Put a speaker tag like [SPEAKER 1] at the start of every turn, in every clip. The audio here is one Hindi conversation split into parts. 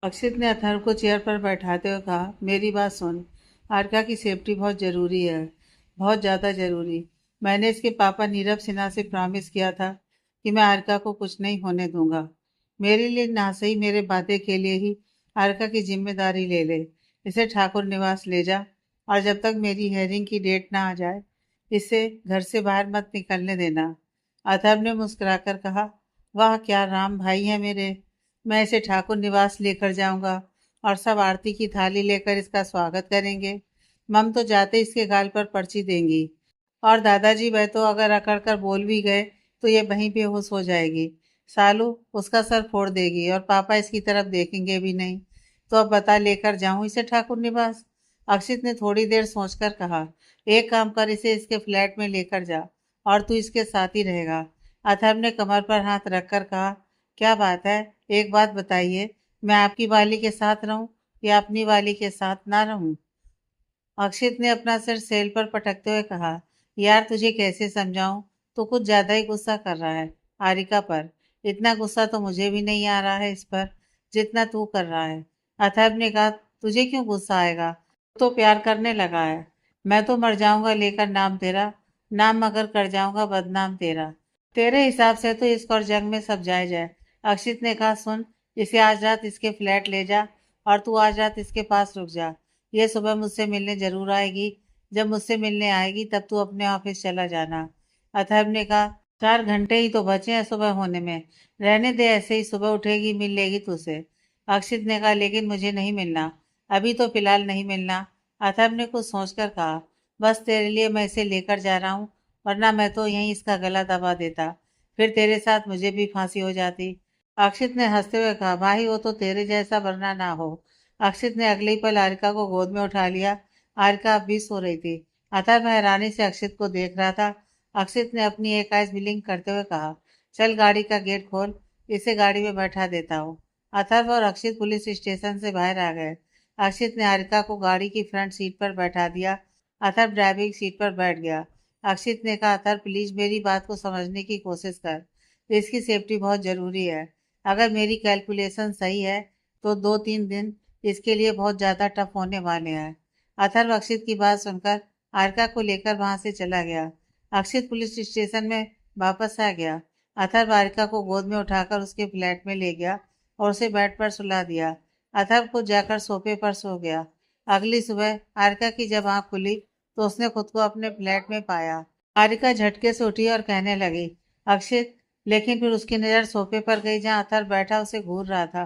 [SPEAKER 1] अक्षित ने अथर्व को चेयर पर बैठाते हुए कहा, मेरी बात सुन। आरका की सेफ्टी बहुत ज़रूरी है, बहुत ज़्यादा ज़रूरी। मैंने इसके पापा नीरव सिन्हा से प्रॉमिस किया था कि मैं आरका को कुछ नहीं होने दूंगा। मेरे लिए ना सही मेरे वादे के लिए ही आरका की जिम्मेदारी ले ले। इसे ठाकुर निवास ले जा और जब तक मेरी हेयरिंग की डेट ना आ जाए इसे घर से बाहर मत निकलने देना। अथर्व ने मुस्कुराकर कहा, वाह क्या राम भाई है मेरे। मैं इसे ठाकुर निवास लेकर जाऊंगा और सब आरती की थाली लेकर इसका स्वागत करेंगे। मम तो जाते इसके गाल पर पर्ची देंगी और दादाजी वह तो अगर अकड़ कर बोल भी गए तो ये वहीं बेहोश हो जाएगी। सालू उसका सर फोड़ देगी और पापा इसकी तरफ देखेंगे भी नहीं। तो अब बता, लेकर जाऊं इसे ठाकुर निवास? अक्षित ने थोड़ी देर सोचकर कहा, एक काम कर, इसे इसके फ्लैट में लेकर जा और तू इसके साथ ही रहेगा। अथर्व ने कमर पर हाथ रखकर कहा, क्या बात है, एक बात बताइए, मैं आपकी वाली के साथ रहूं या अपनी वाली के साथ ना रहूं? अक्षित ने अपना सिर सेल पर पटकते हुए कहा, यार तुझे कैसे समझाऊं, तू कुछ ज्यादा ही गुस्सा कर रहा है आरिका पर। इतना गुस्सा तो मुझे भी नहीं आ रहा है इस पर जितना तू कर रहा है। अथर्व ने कहा, तुझे क्यों गुस्सा आएगा, तू तो प्यार करने लगा है। मैं तो मर जाऊंगा लेकर नाम तेरा, नाम मगर कर जाऊंगा बदनाम तेरा। तेरे हिसाब से तो इश्क और जंग में सब जायज है। अक्षित ने कहा, सुन, इसे आज रात इसके फ्लैट ले जा और तू आज रात इसके पास रुक जा। ये सुबह मुझसे मिलने जरूर आएगी। जब मुझसे मिलने आएगी तब तू अपने ऑफिस चला जाना। अथर्व ने कहा, 4 घंटे ही तो बचे हैं सुबह होने में, रहने दे, ऐसे ही सुबह उठेगी मिल लेगी तुझसे। अक्षित ने कहा, लेकिन मुझे नहीं मिलना, अभी तो फिलहाल नहीं मिलना। अथर्व ने कुछ सोचकर कहा, बस तेरे लिए मैं इसे लेकर जा रहा हूँ, वरना मैं तो यहीं इसका गला दबा देता, फिर तेरे साथ मुझे भी फांसी हो जाती। अक्षित ने हंसते हुए कहा, भाई वो तो तेरे जैसा वरना ना हो। अक्षित ने अगले ही पल आरिका को गोद में उठा लिया। आरिका अब भी सो रही थी। अथर्व हैरानी से अक्षित को देख रहा था। अक्षित ने अपनी एक आइज ब्लिंक करते हुए कहा, चल गाड़ी का गेट खोल, इसे गाड़ी में बैठा देता हूँ। अथर्व और अक्षित पुलिस स्टेशन से बाहर आ गए। अक्षित ने आरिका को गाड़ी की फ्रंट सीट पर बैठा दिया। अथर्व ड्राइविंग सीट पर बैठ गया। अक्षित ने कहा, अथर्व प्लीज मेरी बात को समझने की कोशिश कर, इसकी सेफ्टी बहुत जरूरी है। अगर मेरी कैलकुलेशन सही है तो 2-3 दिन इसके लिए बहुत ज़्यादा टफ होने वाले हैं। अथर्व अक्षित की बात सुनकर आरका को लेकर वहां से चला गया। अक्षित पुलिस स्टेशन में वापस आ गया। अथर्व आरका को गोद में उठाकर उसके फ्लैट में ले गया और उसे बेड पर सुला दिया। अथर्व खुद जाकर सोफे पर सो गया। अगली सुबह आरका की जब आंख खुली तो उसने खुद को अपने फ्लैट में पाया। आरिका झटके से उठी और कहने लगी, अक्षित। लेकिन फिर उसकी नज़र सोफे पर गई जहां अथर्व बैठा उसे घूर रहा था।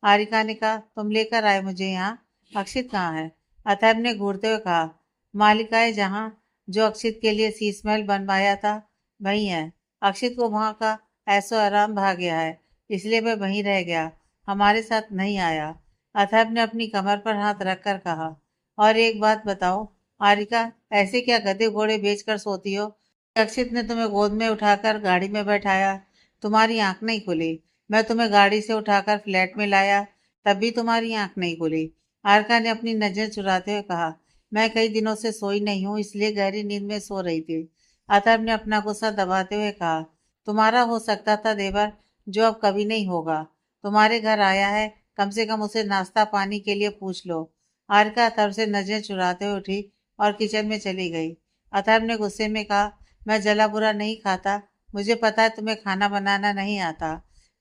[SPEAKER 1] आरिका ने कहा, तुम लेकर आए मुझे यहाँ, अक्षित कहाँ है? अथर्व ने घूरते हुए कहा, मालिकाए जहाँ जो अक्षित के लिए शीश महल बनवाया था वही है। अक्षित को वहाँ का ऐसो आराम भा गया है, इसलिए वह वहीं रह गया, हमारे साथ नहीं आया। अथर्व ने अपनी कमर पर हाथ रखकर कहा, और एक बात बताओ आरिका, ऐसे क्या गधे घोड़े बेचकर सोती हो? अक्षित ने तुम्हें गोद में उठाकर गाड़ी में बैठाया, तुम्हारी आंख नहीं खुली। मैं तुम्हें गाड़ी से उठाकर फ्लैट में लाया, तब भी तुम्हारी आंख नहीं खुली। आरका ने अपनी नजर चुराते हुए कहा, मैं कई दिनों से सोई नहीं हूँ, इसलिए गहरी नींद में सो रही थी। अथर्व ने अपना गुस्सा दबाते हुए कहा, तुम्हारा हो सकता था देवर, जो अब कभी नहीं होगा। तुम्हारे घर आया है, कम से कम उसे नाश्ता पानी के लिए पूछ लो। आरका अथर्व से नजर चुराते हुए उठी और किचन में चली गई। अथर्व ने गुस्से में कहा, मैं जला बुरा नहीं खाता, मुझे पता है तुम्हें खाना बनाना नहीं आता।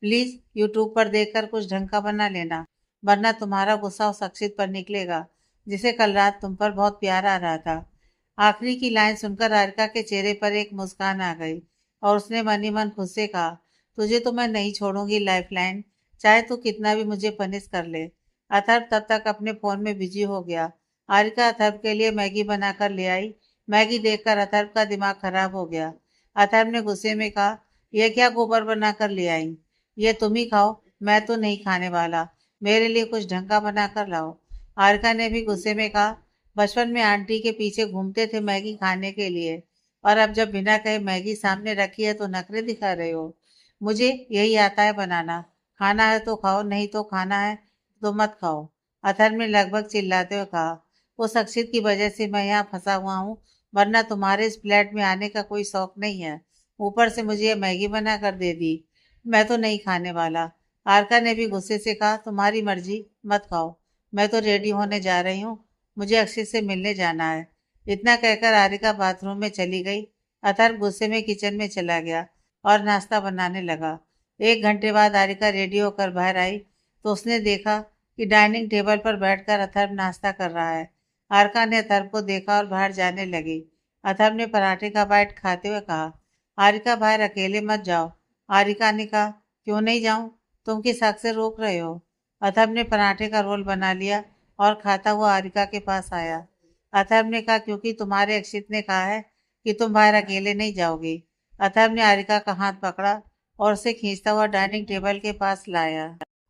[SPEAKER 1] प्लीज यूट्यूब पर देखकर कुछ ढंग का बना लेना, वरना तुम्हारा गुस्सा उस अक्षित पर निकलेगा जिसे कल रात तुम पर बहुत प्यार आ रहा था। आखिरी की लाइन सुनकर आरिका के चेहरे पर एक मुस्कान आ गई और उसने मन ही मन खुद से कहा, तुझे तो मैं नहीं छोड़ूंगी लाइफलाइन, चाहे तू कितना भी मुझे पनिश कर ले। अथर्व तब तक अपने फोन में बिजी हो गया। आरिका अथर्व के लिए मैगी बनाकर ले आई। मैगी देखकर अथर्व का दिमाग खराब हो गया। अथर्व ने गुस्से में कहा, यह क्या गोबर बनाकर ले आई? ये तुम ही खाओ, मैं तो नहीं खाने वाला, मेरे लिए कुछ ढंग का बनाकर लाओ। आरिका ने भी गुस्से में कहा, बचपन में आंटी के पीछे घूमते थे मैगी खाने के लिए, और अब जब बिना कहे मैगी सामने रखी है तो नखरे दिखा रहे हो। मुझे यही आता है बनाना, खाना है तो खाओ, नहीं तो खाना है तो मत खाओ। अथर्व ने लगभग चिल्लाते हुए कहा, उस अक्षित की वजह से मैं यहाँ फंसा हुआ हूँ, वरना तुम्हारे इस फ्लैट में आने का कोई शौक नहीं है। ऊपर से मुझे ये मैगी बना कर दे दी, मैं तो नहीं खाने वाला। आरका ने भी गुस्से से कहा, तुम्हारी मर्जी, मत खाओ, मैं तो रेडी होने जा रही हूँ, मुझे अक्षित से मिलने जाना है। इतना कहकर आरिका बाथरूम में चली गई। अथर्व गुस्से में किचन में चला गया और नाश्ता बनाने लगा। 1 घंटे बाद आरिका रेडी होकर बाहर आई तो उसने देखा कि डाइनिंग टेबल पर बैठकर अथर्व नाश्ता कर रहा है। आरिका ने अथर्व को देखा और बाहर जाने लगी। अथर्व ने पराठे का बाइट खाते हुए कहा, आरिका बाहर अकेले मत जाओ। आरिका ने कहा, क्यों नहीं जाऊं, तुम किस हक से रोक रहे हो। अथर्व ने पराठे का रोल बना लिया और खाता हुआ आरिका के पास आया। अथर्व ने कहा, क्योंकि तुम्हारे अक्षित ने कहा है कि तुम बाहर अकेले नहीं जाओगी। अथर्व ने आरिका का हाथ पकड़ा और उसे खींचता हुआ डाइनिंग टेबल के पास लाया।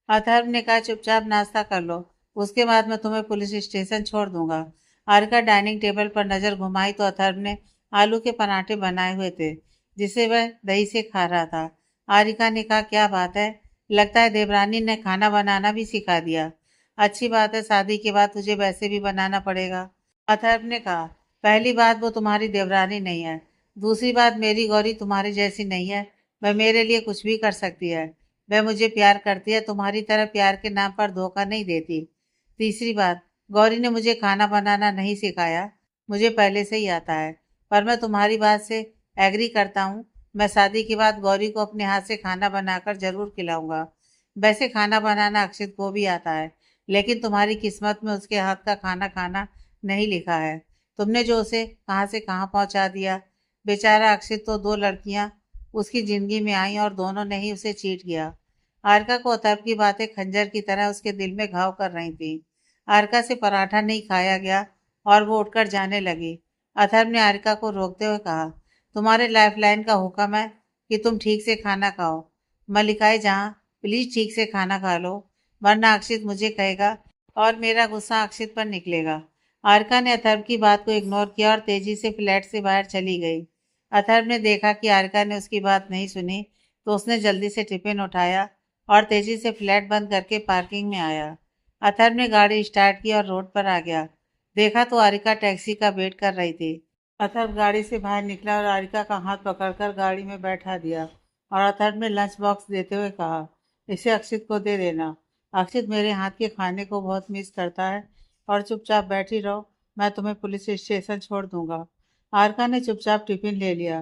[SPEAKER 1] अथर्व ने कहा, चुपचाप नाश्ता कर लो, उसके बाद मैं तुम्हें पुलिस स्टेशन छोड़ दूंगा। आरिका डाइनिंग टेबल पर नजर घुमाई तो अथर्व ने आलू के पराठे बनाए हुए थे जिसे वह दही से खा रहा था। आरिका ने कहा, क्या बात है, लगता है देवरानी ने खाना बनाना भी सिखा दिया। अच्छी बात है, शादी के बाद तुझे वैसे भी बनाना पड़ेगा। अथर्व ने कहा, पहली बात वो तुम्हारी देवरानी नहीं है, दूसरी बात मेरी गौरी तुम्हारी जैसी नहीं है, वह मेरे लिए कुछ भी कर सकती है। वह मुझे प्यार करती है, तुम्हारी तरह प्यार के नाम पर धोखा नहीं देती। तीसरी बात, गौरी ने मुझे खाना बनाना नहीं सिखाया, मुझे पहले से ही आता है। पर मैं तुम्हारी बात से एग्री करता हूँ, मैं शादी के बाद गौरी को अपने हाथ से खाना बनाकर जरूर खिलाऊंगा। वैसे खाना बनाना अक्षित को भी आता है, लेकिन तुम्हारी किस्मत में उसके हाथ का खाना खाना नहीं लिखा है। तुमने जो उसे कहाँ से कहाँ पहुँचा दिया। बेचारा अक्षित तो 2 लड़कियाँ उसकी जिंदगी में आई और दोनों ने ही उसे चीट किया। आरका को अथर्व की बातें खंजर की तरह उसके दिल में घाव कर रही थी। आरका से पराठा नहीं खाया गया और वो उठकर जाने लगी। अथर्व ने आरका को रोकते हुए कहा, तुम्हारे लाइफलाइन का हुक्म है कि तुम ठीक से खाना खाओ। मलिकाए जहाँ, प्लीज ठीक से खाना खा लो, वरना अक्षित मुझे कहेगा और मेरा गुस्सा अक्षित पर निकलेगा। आरका ने अथर्व की बात को इग्नोर किया और तेजी से फ्लैट से बाहर चली गई। अथर्व ने देखा कि आरका ने उसकी बात नहीं सुनी तो उसने जल्दी से टिफिन उठाया और तेजी से फ्लैट बंद करके पार्किंग में आया। अथर्व ने गाड़ी स्टार्ट की और रोड पर आ गया। देखा तो आरिका टैक्सी का वेट कर रही थी। अथर्व गाड़ी से बाहर निकला और आरिका का हाथ पकड़कर गाड़ी में बैठा दिया और अथर्व ने लंच बॉक्स देते हुए कहा, इसे अक्षित को दे देना। अक्षित मेरे हाथ के खाने को बहुत मिस करता है और चुपचाप बैठी रहो, मैं तुम्हें पुलिस स्टेशन छोड़ दूंगा। आरिका ने चुपचाप टिफिन ले लिया।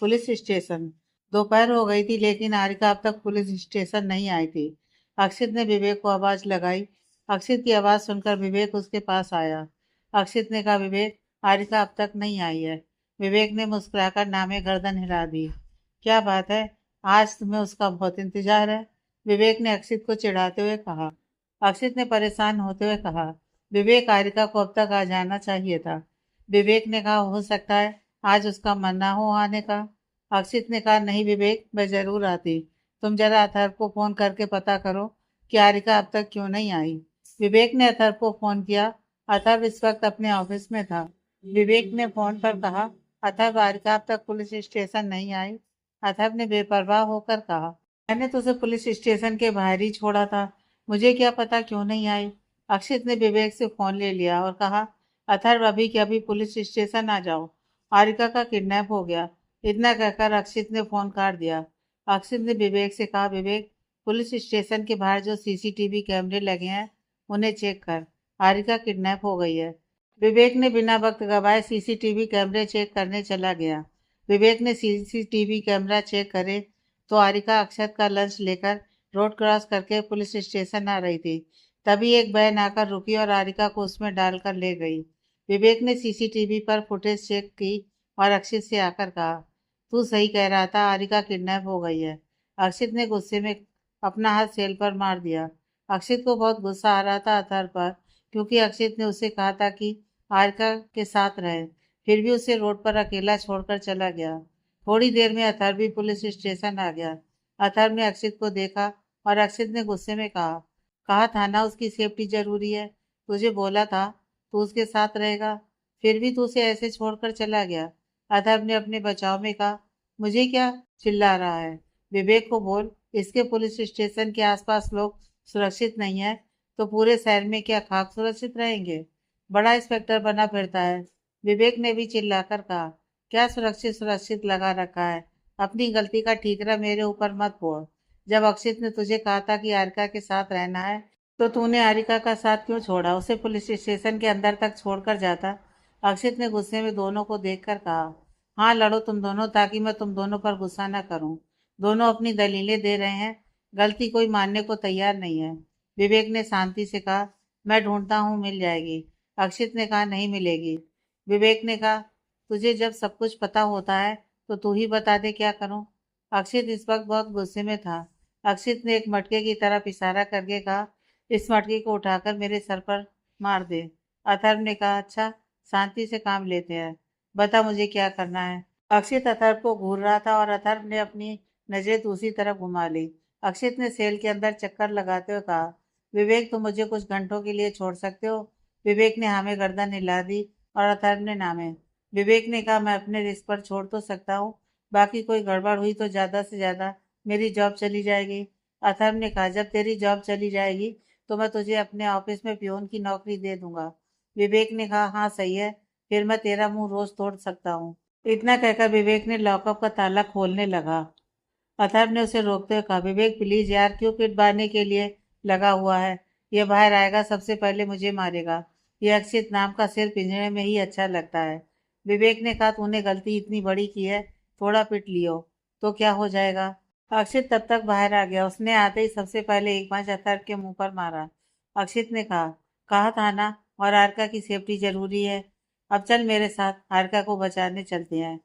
[SPEAKER 1] Police station. दोपहर हो गई थी लेकिन आरिका अब तक पुलिस स्टेशन नहीं आई थी। अक्षित ने विवेक को आवाज लगाई। अक्षित की आवाज सुनकर विवेक उसके पास आया। अक्षित ने कहा, विवेक, आरिका अब तक नहीं आई है। विवेक ने मुस्कुराकर नामे गर्दन हिला दी। क्या बात है, आज तुम्हें उसका बहुत इंतजार है, विवेक ने अक्षित को चिढ़ाते हुए कहा। अक्षित ने परेशान होते हुए कहा, विवेक, आरिका को अब तक आ जाना चाहिए था। विवेक ने कहा, हो सकता है आज उसका मन ना हो आने का। अक्षित ने कहा, नहीं विवेक, मैं जरूर आती। तुम जरा अथर्व को फोन करके पता करो कि आरिका अब तक क्यों नहीं आई। विवेक ने अथर्व को फोन किया। अथर्व इस वक्त अपने ऑफिस में था। विवेक ने फोन पर कहा, अथर्व, आरिका अब तक पुलिस स्टेशन नहीं आई। अथर्व ने बेपरवाह होकर कहा, मैंने तो उसे पुलिस स्टेशन के बाहर ही छोड़ा था, मुझे क्या पता क्यों नहीं आई। अक्षित ने विवेक से फोन ले लिया और कहा, अथर्व, अभी के अभी पुलिस स्टेशन आ जाओ, आरिका का किडनैप हो गया। इतना कहकर अक्षित ने फोन काट दिया। अक्षित ने विवेक से कहा, विवेक, पुलिस स्टेशन के बाहर जो सीसीटीवी कैमरे लगे हैं उन्हें चेक कर, आरिका किडनैप हो गई है। विवेक ने बिना वक्त गवाए सीसीटीवी कैमरे चेक करने चला गया। विवेक ने सीसीटीवी कैमरा चेक करे तो आरिका अक्षत का लंच लेकर रोड क्रॉस करके पुलिस स्टेशन आ रही थी। तभी एक वैन आकर रुकी और आरिका को उसमें डालकर ले गई। विवेक ने सीसीटीवी पर फुटेज चेक की और अक्षित से आकर कहा, तू सही कह रहा था, आरिका किडनैप हो गई है। अक्षित ने गुस्से में अपना हाथ सेल पर मार दिया। अक्षित को बहुत गुस्सा आ रहा था अथर्व पर, क्योंकि अक्षित ने उसे कहा था कि आरिका के साथ रहे, फिर भी उसे रोड पर अकेला छोड़कर चला गया। थोड़ी देर में अथर्व भी पुलिस स्टेशन आ गया। अथर्व ने अक्षित को देखा और अक्षित ने गुस्से में कहा, कहा था ना उसकी सेफ्टी जरूरी है, तुझे बोला था तू उसके साथ रहेगा, फिर भी तू उसे ऐसे छोड़कर चला गया। अथर्व ने अपने बचाव में कहा, मुझे क्या चिल्ला रहा है, विवेक को बोल, इसके पुलिस स्टेशन के आसपास लोग सुरक्षित नहीं है तो पूरे शहर में क्या खाक सुरक्षित रहेंगे। बड़ा इंस्पेक्टर बना फिरता है। विवेक ने भी चिल्लाकर कहा, क्या सुरक्षित सुरक्षित लगा रखा है, अपनी गलती का ठीकरा मेरे ऊपर मत फोड़। जब अक्षित ने तुझे कहा था कि आरिका के साथ रहना है तो तूने आरिका का साथ क्यों छोड़ा? उसे पुलिस स्टेशन के अंदर तक छोड़कर जाता। अक्षित ने गुस्से में दोनों को देखकर कहा। हाँ, लड़ो तुम दोनों, ताकि मैं तुम दोनों पर गुस्सा न करूं। दोनों अपनी दलीलें दे रहे हैं, गलती कोई मानने को तैयार नहीं है। विवेक ने शांति से कहा, मैं ढूंढता हूँ, मिल जाएगी। अक्षित ने कहा, नहीं मिलेगी। विवेक ने कहा, तुझे जब सब कुछ पता होता है तो तू ही बता दे, क्या करूं? अक्षित इस वक्त बहुत गुस्से में था। अक्षित ने एक मटके की तरफ इशारा करके कहा, इस मटके को उठाकर मेरे सर पर मार दे। अथर्व ने कहा, अच्छा, शांति से काम लेते हैं, बता मुझे क्या करना है। अक्षित अथर्व को घूर रहा था और अथर्व ने अपनी नजरें दूसरी तरफ घुमा ली। अक्षित ने सेल के अंदर चक्कर लगाते हुए कहा, विवेक, तुम मुझे कुछ घंटों के लिए छोड़ सकते हो? विवेक ने हमें गर्दन हिला दी और अथर्व ने नामे। विवेक ने कहा, मैं अपने रिस्क पर छोड़ तो सकता हूँ, बाकी कोई गड़बड़ हुई तो ज्यादा से ज्यादा मेरी जॉब चली जाएगी। अथर्व ने कहा, जब तेरी जॉब चली जाएगी तो मैं तुझे अपने ऑफिस में पियोन की नौकरी दे दूंगा। विवेक ने कहा, हाँ सही है, फिर मैं तेरा मुंह रोज तोड़ सकता हूँ। इतना कहकर विवेक ने लॉकअप का ताला खोलने लगा। अथर्व ने उसे रोकते हुए कहा, विवेक प्लीज यार, क्यों पिट बांधने के लिए लगा हुआ है? ये बाहर आएगा सबसे पहले मुझे मारेगा। ये अक्षित नाम का सिर पिंजरे में ही अच्छा लगता है। विवेक ने कहा, तूने गलती इतनी बड़ी की है, थोड़ा पिट लियो तो क्या हो जाएगा? अक्षित तब तक बाहर आ गया। उसने आते ही सबसे पहले एक पांच अथर्व के मुंह पर मारा। अक्षित ने कहा, कहा था ना, और आरका की सेफ्टी जरूरी है। अब चल मेरे साथ, आरका को बचाने चलते हैं।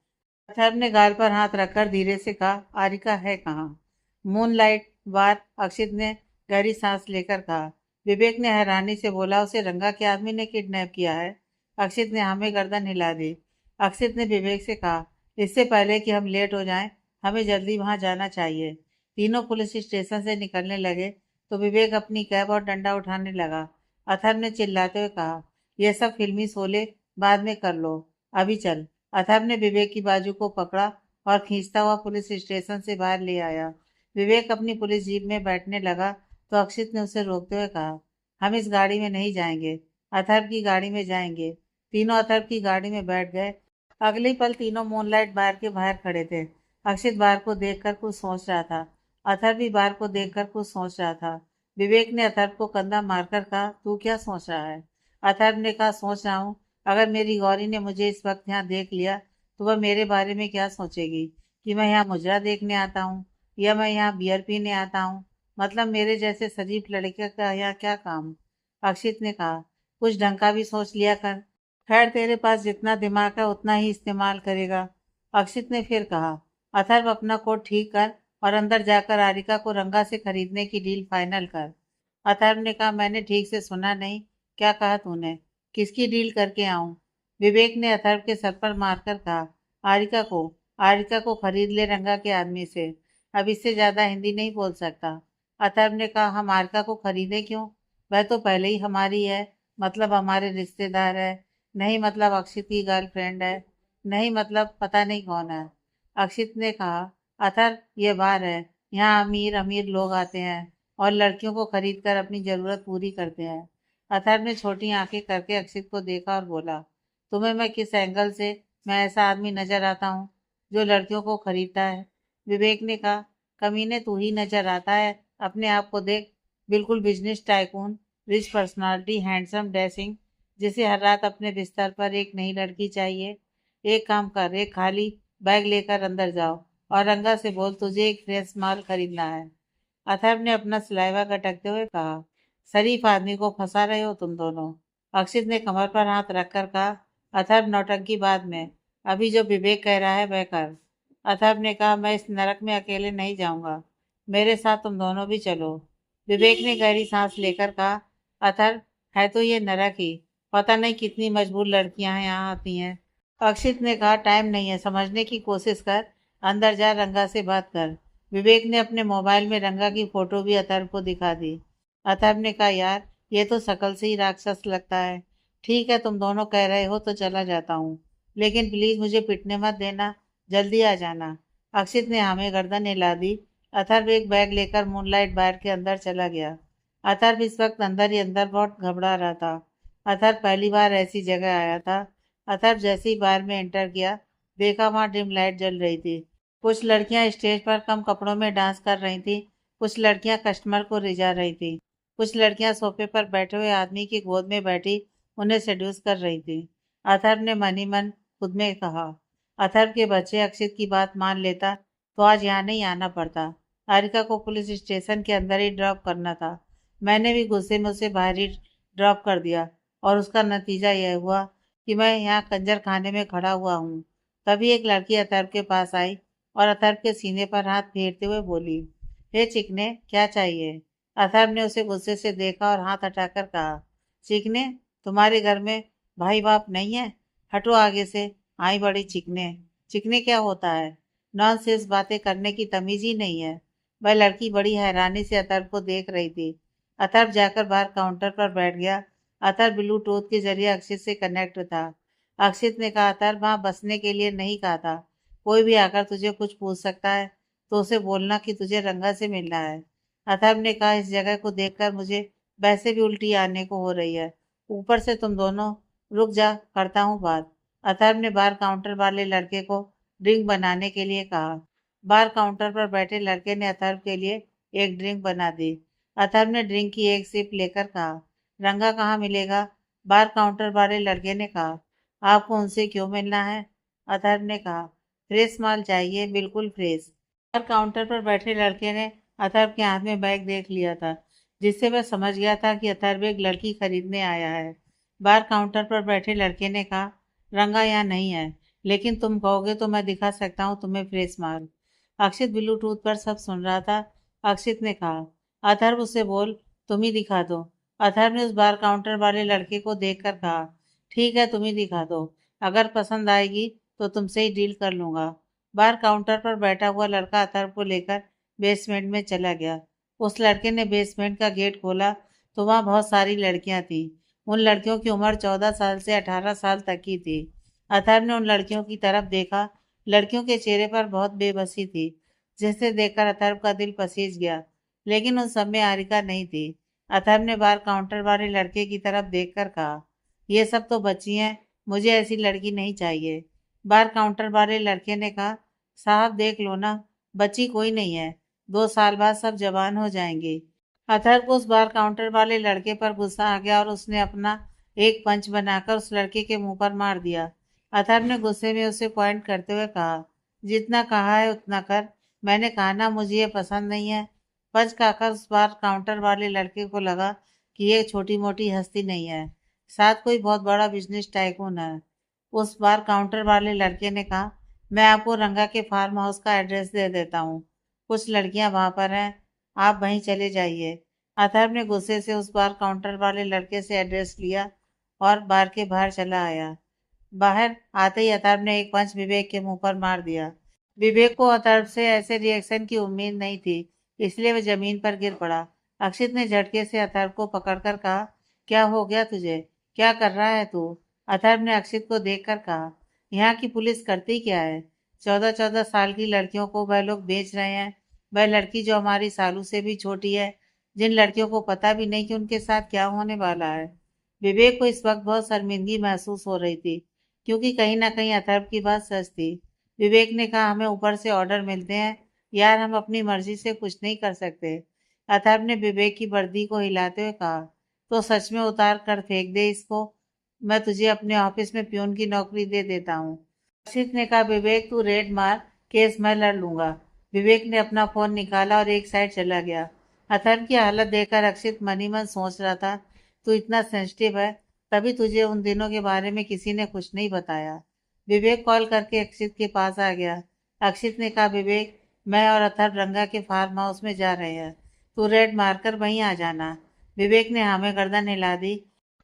[SPEAKER 1] अथर्व ने गाल पर हाथ रखकर धीरे से कहा, आरिका है कहाँ? मूनलाइट बार। अक्षित ने गहरी सांस लेकर कहा। विवेक ने हैरानी से बोला, उसे रंगा के आदमी ने किडनैप किया है? अक्षित ने हमें गर्दन हिला दी। अक्षित ने विवेक से कहा, इससे पहले कि हम लेट हो जाएं, हमें जल्दी वहां जाना चाहिए। तीनों पुलिस स्टेशन से निकलने लगे तो विवेक अपनी कैब और डंडा उठाने लगा। अथर्व ने चिल्लाते हुए कहा, यह सब फिल्मी शोले बाद में कर लो, अभी चल। अथर्व ने विवेक की बाजू को पकड़ा और खींचता हुआ पुलिस स्टेशन से बाहर ले आया। विवेक अपनी पुलिस जीप में बैठने लगा तो अक्षित ने उसे रोकते हुए कहा, हम इस गाड़ी में नहीं जाएंगे, अथर्व की गाड़ी में जाएंगे। तीनों अथर्व की गाड़ी में बैठ गए। अगले ही पल तीनों मूनलाइट बार के बाहर खड़े थे। अक्षित बार को देखकर कुछ सोच रहा था। अथर्व भी बार को देखकर कुछ सोच रहा था। विवेक ने अथर्व को कंधा मारकर कहा, तू क्या सोच रहा है? अथर्व ने कहा, सोच रहा हूँ, अगर मेरी गौरी ने मुझे इस वक्त यहाँ देख लिया तो वह मेरे बारे में क्या सोचेगी, कि मैं यहाँ मुजरा देखने आता हूँ या मैं यहाँ बियर पीने आता हूँ? मतलब मेरे जैसे शरीफ लड़के का यहाँ क्या काम? अक्षित ने कहा, कुछ ढंग का भी सोच लिया कर। खैर, तेरे पास जितना दिमाग है उतना ही इस्तेमाल करेगा। अक्षित ने फिर कहा, अथर्व, अपना कोट ठीक कर और अंदर जाकर आरिका को रंगा से खरीदने की डील फाइनल कर। अथर्व ने कहा, मैंने ठीक से सुना नहीं, क्या कहा तूने? किसकी डील करके आऊं? विवेक ने अथर्व के सर पर मारकर कहा, आरिका को। आरिका को खरीद ले रंगा के आदमी से। अब इससे ज्यादा हिंदी नहीं बोल सकता। अथर्व ने कहा, हम आरिका को खरीदे क्यों? वह तो पहले ही हमारी है, मतलब हमारे रिश्तेदार है। नहीं मतलब अक्षित की गर्लफ्रेंड है। नहीं मतलब पता नहीं कौन है। अक्षित ने कहा, अथर्व, ये बार है, यहाँ अमीर अमीर लोग आते हैं और लड़कियों को खरीद कर अपनी जरूरत पूरी करते हैं। अथर्व ने छोटी आंखें करके अक्षित को देखा और बोला, तुम्हें मैं किस एंगल से मैं ऐसा आदमी नजर आता हूँ जो लड़कियों को खरीदता है? विवेक ने कहा, कमीने तू ही नजर आता है, अपने आप को देख, बिल्कुल business tycoon, rich personality, handsome, dressing, जिसे हर रात अपने बिस्तर पर एक नई लड़की चाहिए। एक काम कर, एक खाली बैग लेकर अंदर जाओ और रंगा से बोल तुझे एक फ्रेश माल खरीदना है। अथर्व ने अपना सलाइवा गटकते हुए कहा, शरीफ आदमी को फंसा रहे हो तुम दोनों। अक्षित ने कमर पर हाथ रखकर कहा, अथर्व, नौटंकी बाद में, अभी जो विवेक कह रहा है वह कर। अथर्व ने कहा, मैं इस नरक में अकेले नहीं जाऊंगा, मेरे साथ तुम दोनों भी चलो। विवेक ने गहरी सांस लेकर कहा, अथर्व, है तो ये नरक ही, पता नहीं कितनी मजबूर लड़कियां यहाँ आती हैं। अक्षित ने कहा, टाइम नहीं है, समझने की कोशिश कर, अंदर जा, रंगा से बात कर। विवेक ने अपने मोबाइल में रंगा की फोटो भी अथर्व को दिखा दी। अथर्व ने कहा, यार, ये तो शकल से ही राक्षस लगता है। ठीक है, तुम दोनों कह रहे हो तो चला जाता हूँ, लेकिन प्लीज मुझे पिटने मत देना, जल्दी आ जाना। अक्षित ने हमें गर्दन हिला दी। अथर्व एक बैग लेकर मूनलाइट बार के अंदर चला गया। अथर्व इस वक्त अंदर ही अंदर बहुत घबरा रहा था। अथर्व पहली बार ऐसी जगह आया था। अथर्व जैसे ही बार में एंटर किया, देखा वहां डिम लाइट जल रही थी। कुछ लड़कियां स्टेज पर कम कपड़ों में डांस कर रही थी, कुछ लड़कियां कस्टमर को रिझा रही थी। कुछ लड़कियां सोफे पर बैठे हुए आदमी की गोद में बैठी उन्हें सेड्यूस कर रही थी। अथर्व ने मन ही मन खुद में कहा, अथर्व के बच्चे अक्षित की बात मान लेता तो आज यहाँ नहीं आना पड़ता। हारिका को पुलिस स्टेशन के अंदर ही ड्रॉप करना था। मैंने भी गुस्से में उसे बाहर ही ड्रॉप कर दिया और उसका नतीजा यह हुआ कि मैं यहाँ कंजर खाने में खड़ा हुआ हूँ। तभी एक लड़की अथर्व के पास आई और अथर्व के सीने पर हाथ फेरते हुए बोली, हे चिकने, क्या चाहिए? अथर्व ने उसे गुस्से से देखा और हाथ हटाकर कहा, चिकने, तुम्हारे घर में भाई बाप नहीं है? हटो आगे से। आई बड़ी चिकने। चिकने क्या होता है? नॉनसेंस बातें करने की तमीज ही नहीं है। वह लड़की बड़ी हैरानी से अथर्व को देख रही थी। अथर्व जाकर बाहर काउंटर पर बैठ गया। अथर्व ब्लूटूथ के जरिए अक्षित से कनेक्ट था। अक्षित ने कहा, अथर्व वहां बसने के लिए नहीं कहा था। कोई भी आकर तुझे कुछ पूछ सकता है तो उसे बोलना कि तुझे रंगा से मिलना है। अथर्व ने कहा, इस जगह को देखकर मुझे वैसे भी उल्टी आने को हो रही है, ऊपर से तुम दोनों। रुक जा, करता हूँ बात। अथर्व ने बार काउंटर वाले लड़के को ड्रिंक बनाने के लिए कहा। बार काउंटर पर बैठे लड़के ने अथर्व के लिए एक ड्रिंक बना दी। अथर्व ने ड्रिंक की एक सिप लेकर कहा, रंगा कहाँ मिलेगा? बार काउंटर वाले लड़के ने कहा, आपको उनसे क्यों मिलना है? अथर्व ने कहा, फ्रेश माल चाहिए, बिल्कुल फ्रेश। बार काउंटर पर बैठे लड़के ने अथर्व के हाथ में बैग देख लिया था, जिससे वह समझ गया था कि अथर्व एक लड़की खरीदने आया है। बार काउंटर पर बैठे लड़के ने कहा, रंगा यहाँ नहीं है, लेकिन तुम कहोगे तो मैं दिखा सकता हूँ तुम्हें फ्रेश माल। अक्षित ब्लूटूथ पर सब सुन रहा था। अक्षित ने कहा, अथर्व उसे बोल, तुम ही दिखा दो। अथर्व ने उस बार काउंटर वाले लड़के को देखकर कहा, ठीक है, तुम ही दिखा दो। अगर पसंद आएगी तो तुमसे ही डील कर लूंगा। बार काउंटर पर बैठा हुआ लड़का अथर्व को लेकर बेसमेंट में चला गया। उस लड़के ने बेसमेंट का गेट खोला तो वहाँ बहुत सारी लड़कियां थीं। उन लड़कियों की उम्र 14 साल से 18 साल तक की थी। अथर्व ने उन लड़कियों की तरफ देखा। लड़कियों के चेहरे पर बहुत बेबसी थी, जिसे देखकर अथर्व का दिल पसीज गया। लेकिन उन सब में हारिका नहीं थी। अथर्व ने बार काउंटर वाले लड़के की तरफ देखकर कहा, ये सब तो बच्ची हैं, मुझे ऐसी लड़की नहीं चाहिए। बार काउंटर वाले लड़के ने कहा, साहब देख लो ना, बच्ची कोई नहीं है, 2 साल बाद सब जवान हो जाएंगी। अथर्व को उस बार काउंटर वाले लड़के पर गुस्सा आ गया और उसने अपना एक पंच बनाकर उस लड़के के मुंह पर मार दिया। अथर्व ने गुस्से में उसे पॉइंट करते हुए कहा, जितना कहा है उतना कर। मैंने कहा ना, मुझे ये पसंद नहीं है। पंच खाकर उस बार काउंटर वाले लड़के को लगा कि ये छोटी मोटी हस्ती नहीं है, साथ कोई बहुत बड़ा बिजनेस टाइकून है। उस बार काउंटर वाले लड़के ने कहा, मैं आपको रंगा के फार्म हाउस का एड्रेस दे देता हूँ, कुछ लड़कियां वहां पर हैं, आप वहीं चले जाइए। अथर्व ने गुस्से से उस बार काउंटर वाले लड़के से एड्रेस लिया और बार के बाहर चला आया। बाहर आते ही अथर्व ने एक पंच विवेक के मुंह पर मार दिया। विवेक को अथर्व से ऐसे रिएक्शन की उम्मीद नहीं थी, इसलिए वह जमीन पर गिर पड़ा। अक्षित ने झटके से अथर्व को पकड़कर कहा, क्या हो गया तुझे? क्या कर रहा है तू? अथर्व ने अक्षित को देखकर कहा, यहाँ की पुलिस करती क्या है? 14-14 साल की लड़कियों को वह लोग बेच रहे हैं। वह लड़की जो हमारी सालू से भी छोटी है, जिन लड़कियों को पता भी नहीं कि उनके साथ क्या होने वाला है। विवेक को इस वक्त बहुत शर्मिंदगी महसूस हो रही थी, क्योंकि कहीं ना कहीं अथर्व की बात सच थी। विवेक ने कहा, हमें ऊपर से ऑर्डर मिलते हैं यार, हम अपनी मर्जी से कुछ नहीं कर सकते। अथर्व ने विवेक की वर्दी को हिलाते हुए कहा, तो सच में उतार कर फेंक दे इसको, मैं तुझे अपने ऑफिस में प्यून की नौकरी दे देता हूँ। अक्षित ने कहा, विवेक तू रेड मार, केस मैं लड़ लूंगा। विवेक ने अपना फोन निकाला और एक साइड चला गया। अथर्व की हालत देखकर अक्षित मन ही मन सोच रहा था, तू इतना सेंसिटिव है, तभी तुझे उन दिनों के बारे में किसी ने कुछ नहीं बताया। विवेक कॉल करके अक्षित के पास आ गया। अक्षित ने कहा, विवेक, मैं और अथर्व रंगा के फार्म हाउस में जा रहे हैं, तू रेड मारकर वहीं आ जाना। विवेक ने हाँ में गर्दन हिला दी।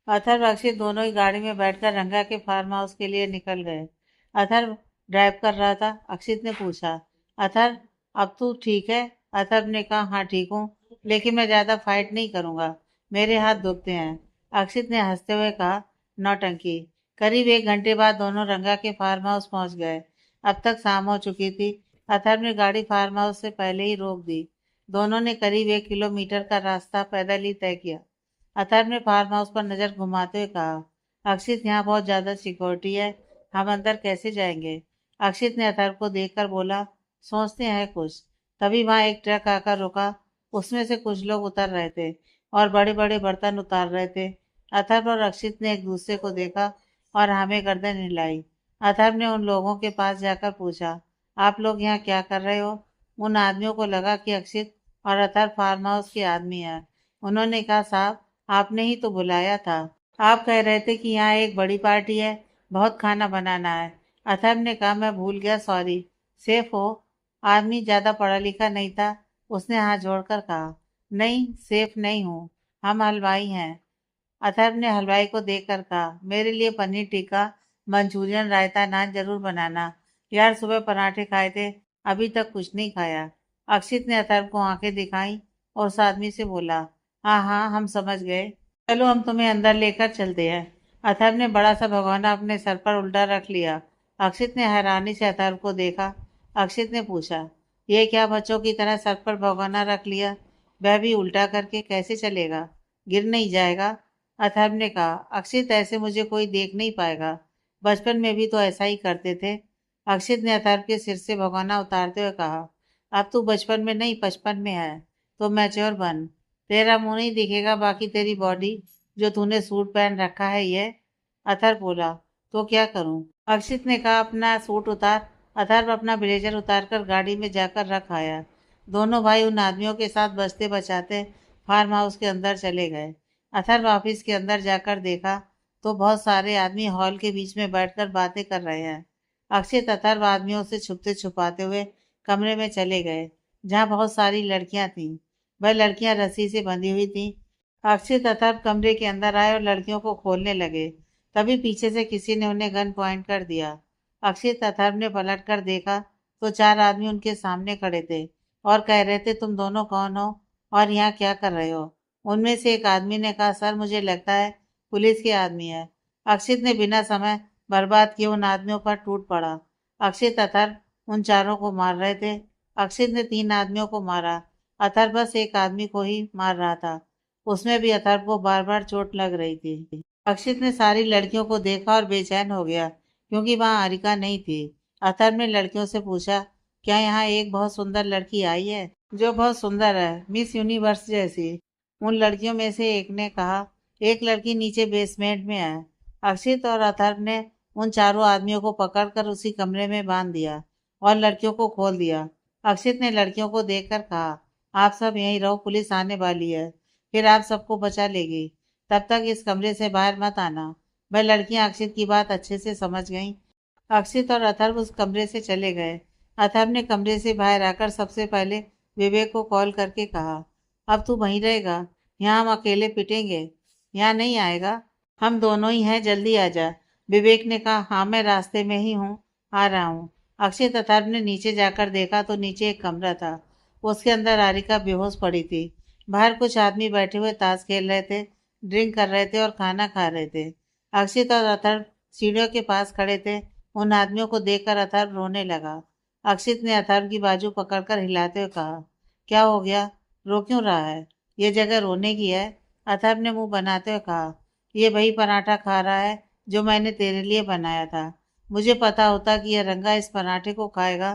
[SPEAKER 1] अथर्व अक्षित दोनों ही गाड़ी में बैठकर रंगा के फार्म हाउस के लिए निकल गए। अथर्व ड्राइव कर रहा था। अक्षित ने पूछा, अथर्व, अब तू ठीक है? अथर्व ने कहा, हाँ ठीक हूँ, लेकिन मैं ज्यादा फाइट नहीं करूंगा, मेरे हाथ दुखते हैं। अक्षित ने हंसते हुए कहा, नौटंकी। करीब 1 घंटे बाद दोनों रंगा के फार्म हाउस पहुंच गए। अब तक शाम हो चुकी थी। अथर्व ने गाड़ी फार्म हाउस से पहले ही रोक दी। दोनों ने करीब 1 किलोमीटर का रास्ता पैदल ही तय किया। अथर्व ने फार्म हाउस पर नजर घुमाते हुए कहा, अक्षित, यहाँ बहुत ज्यादा सिक्योरिटी है, हम अंदर कैसे जाएंगे? अक्षित ने अथर्व को देखकर बोला, सोचते हैं कुछ। तभी वहां एक ट्रक आकर रुका। उसमें से कुछ लोग उतर रहे थे। और बड़े बड़े बर्तन उतार रहे थे। अथर्व और अक्षित ने एक दूसरे को देखा और हमें गर्दन हिलाई। अथर्व ने उन लोगों के पास जाकर पूछा, आप लोग यहाँ क्या कर रहे हो? उन आदमियों को लगा कि अक्षित और अथर्व फार्म हाउस के आदमी हैं। उन्होंने कहा, साहब आपने ही तो बुलाया था। आप कह रहे थे कि यहाँ एक बड़ी पार्टी है, बहुत खाना बनाना है। अथर्व ने कहा, मैं भूल गया, सॉरी। सेफ हो? आदमी ज्यादा पढ़ा लिखा नहीं था। उसने हाथ जोड़कर कहा, नहीं सेफ नहीं हूँ, हम हलवाई हैं। अथर्व ने हलवाई को देखकर कहा, मेरे लिए पनीर टिक्का, मंचूरियन, रायता, नान जरूर बनाना। यार सुबह पराठे खाए थे, अभी तक कुछ नहीं खाया। अक्षित ने अथर्व को आंखें दिखाई और उस आदमी से बोला, हाँ हाँ हम समझ गए, चलो हम तुम्हें अंदर लेकर चलते हैं। अथर्व ने बड़ा सा भगोना अपने सर पर उल्टा रख लिया। अक्षित ने हैरानी से अथर्व को देखा। अक्षित ने पूछा, ये क्या बच्चों की तरह सर पर भगोना रख लिया? वह भी उल्टा करके, कैसे चलेगा? गिर नहीं जाएगा? अथर्व ने कहा, अक्षित ऐसे मुझे कोई देख नहीं पाएगा, बचपन में भी तो ऐसा ही करते थे। अक्षित ने अथर्व के सिर से भगोना उतारते हुए कहा, अब तू बचपन में नहीं 55 में है, तो मैच्योर बन। तेरा मुंह नहीं दिखेगा, बाकी तेरी बॉडी, जो तूने सूट पहन रखा है ये। अथर्व बोला, तो क्या करूं? अक्षित ने कहा, अपना सूट उतार। अथर्व अपना ब्लेजर उतारकर गाड़ी में जाकर रख आया। दोनों भाई उन आदमियों के साथ बचते बचाते फार्म हाउस के अंदर चले गए। अथर्व ऑफिस के अंदर जाकर देखा तो बहुत सारे आदमी हॉल के बीच में बैठकर बातें कर रहे हैं। अक्षित अथर्व आदमियों से छुपते छुपाते हुए कमरे में चले गए, जहाँ बहुत सारी लड़कियां थीं। वह लड़कियां रस्सी से बंधी हुई थीं। अक्षित अथर्व कमरे के अंदर आए और लड़कियों को खोलने लगे। तभी पीछे से किसी ने उन्हें गन पॉइंट कर दिया। अक्षित अथर्व ने पलट कर देखा तो 4 आदमी उनके सामने खड़े थे और कह रहे थे, तुम दोनों कौन हो और यहाँ क्या कर रहे हो? उनमें से एक आदमी ने कहा, सर मुझे लगता है पुलिस के आदमी है। अक्षित ने बिना समय बर्बाद किए उन आदमियों पर टूट पड़ा। अक्षित अथर्व उन चारों को मार रहे थे। अक्षित ने 3 आदमियों को मारा। अथर्व बस एक आदमी को ही मार रहा था, उसमें भी अथर्व को बार बार चोट लग रही थी। अक्षित ने सारी लड़कियों को देखा और बेचैन हो गया, क्योंकि वहां आरिका नहीं थी। अथर्व ने लड़कियों से पूछा, क्या यहाँ एक बहुत सुंदर लड़की आई है? जो बहुत सुंदर है, मिस यूनिवर्स जैसी। उन लड़कियों में से एक ने कहा, एक लड़की नीचे बेसमेंट में है। अक्षित और अथर्व ने उन चारों आदमियों को पकड़कर उसी कमरे में बांध दिया और लड़कियों को खोल दिया। अक्षित ने लड़कियों को देखकर कहा, आप सब यहीं रहो, पुलिस आने वाली है, फिर आप सबको बचा लेगी। तब तक इस कमरे से बाहर मत आना। वह लड़कियां अक्षित की बात अच्छे से समझ गईं। अक्षित और अथर्व उस कमरे से चले गए। अथर्व ने कमरे से बाहर आकर सबसे पहले विवेक को कॉल करके कहा, अब तू वहीं रहेगा, यहाँ हम अकेले पिटेंगे। यहाँ नहीं आएगा, हम दोनों ही हैं, जल्दी आ जा। विवेक ने कहा, हाँ मैं रास्ते में ही हूँ, आ रहा हूँ। अक्षित अथर्व ने नीचे जाकर देखा तो नीचे एक कमरा था। उसके अंदर आरिका बेहोश पड़ी थी। बाहर कुछ आदमी बैठे हुए ताश खेल रहे थे, ड्रिंक कर रहे थे और खाना खा रहे थे। अक्षित और अथर्व सीढ़ियों के पास खड़े थे। उन आदमियों को देखकर अथर्व रोने लगा। अक्षित ने अथर्व की बाजू पकड़कर हिलाते हुए कहा, क्या हो गया, रो क्यों रहा है? ये जगह रोने की है। अथर्व ने मुंह बनाते हुए कहा, ये वही पराठा खा रहा है जो मैंने तेरे लिए बनाया था। मुझे पता होता कि यह रंगा इस पराठे को खाएगा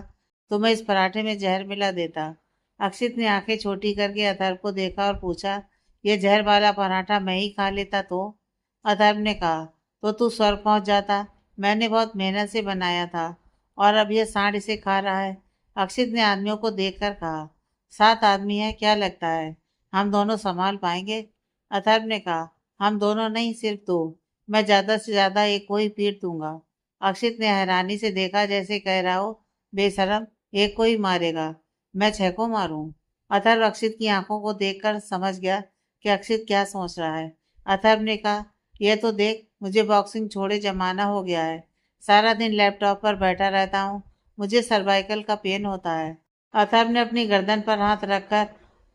[SPEAKER 1] तो मैं इस पराठे में जहर मिला देता। अक्षित ने आंखें छोटी करके अथर्व को देखा और पूछा, यह जहर वाला पराठा मैं ही खा लेता तो? अथर्व ने कहा, तो तू स्वर्ग पहुंच जाता। मैंने बहुत मेहनत से बनाया था और अब यह सांड इसे खा रहा है। अक्षित ने आदमियों को देखकर कहा, 7 आदमी हैं, क्या लगता है हम दोनों संभाल पाएंगे? अथर्व ने कहा, हम दोनों नहीं, सिर्फ तू। मैं ज्यादा से ज्यादा एक को ही पीट दूंगा। अक्षित ने हैरानी से देखा, जैसे कह रहा हो, बेशरम, एक को ही मारेगा, मैं 6 को मारूं? अथर्व अक्षित की आंखों को देखकर समझ गया कि अक्षित क्या सोच रहा है। अथर्व ने कहा, यह तो देख, मुझे बॉक्सिंग छोड़े जमाना हो गया है, सारा दिन लैपटॉप पर बैठा रहता हूँ, मुझे सर्वाइकल का पेन होता है। अथर्व ने अपनी गर्दन पर हाथ रखकर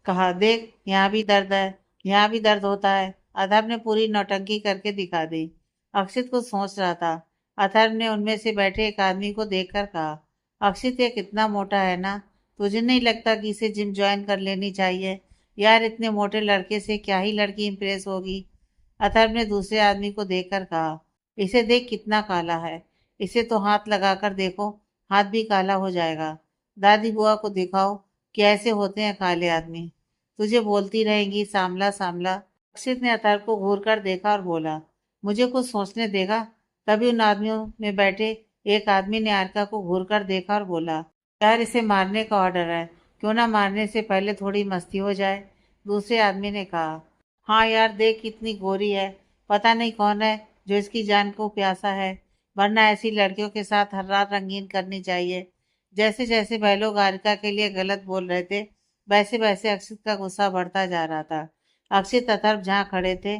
[SPEAKER 1] कहा, देख यहाँ भी दर्द है, यहाँ भी दर्द होता है। अथर्व ने पूरी नौटंकी करके दिखा दी। अक्षित कुछ सोच रहा था। अथर्व ने उनमें से बैठे एक आदमी को देखकर कहा, अक्षित ये कितना मोटा है ना, तुझे नहीं लगता कि इसे जिम ज्वाइन कर लेनी चाहिए? यार इतने मोटे लड़के से क्या ही लड़की इंप्रेस होगी। अथर्व ने दूसरे आदमी को देखकर कहा, इसे देख कितना काला है, इसे तो हाथ लगाकर देखो, हाथ भी काला हो जाएगा। दादी बुआ को दिखाओ कि ऐसे होते हैं काले आदमी। तुझे बोलती रहेंगी सांभला सांभला। अक्षित ने अतर्क को घूर कर देखा और बोला, मुझे कुछ सोचने देगा। तभी उन आदमियों में बैठे एक आदमी ने आरका को घूर कर देखा और बोला, यार इसे मारने का ऑर्डर है, क्यों ना मारने से पहले थोड़ी मस्ती हो जाए। दूसरे आदमी ने कहा, हाँ यार देख कितनी गोरी है, पता नहीं कौन है जो इसकी जान को प्यासा है, वरना ऐसी लड़कियों के साथ हर रात रंगीन करनी चाहिए। जैसे जैसे वह लोग आरिका के लिए गलत बोल रहे थे, वैसे वैसे अक्षित का गुस्सा बढ़ता जा रहा था। अक्षित अथर्व जहाँ खड़े थे,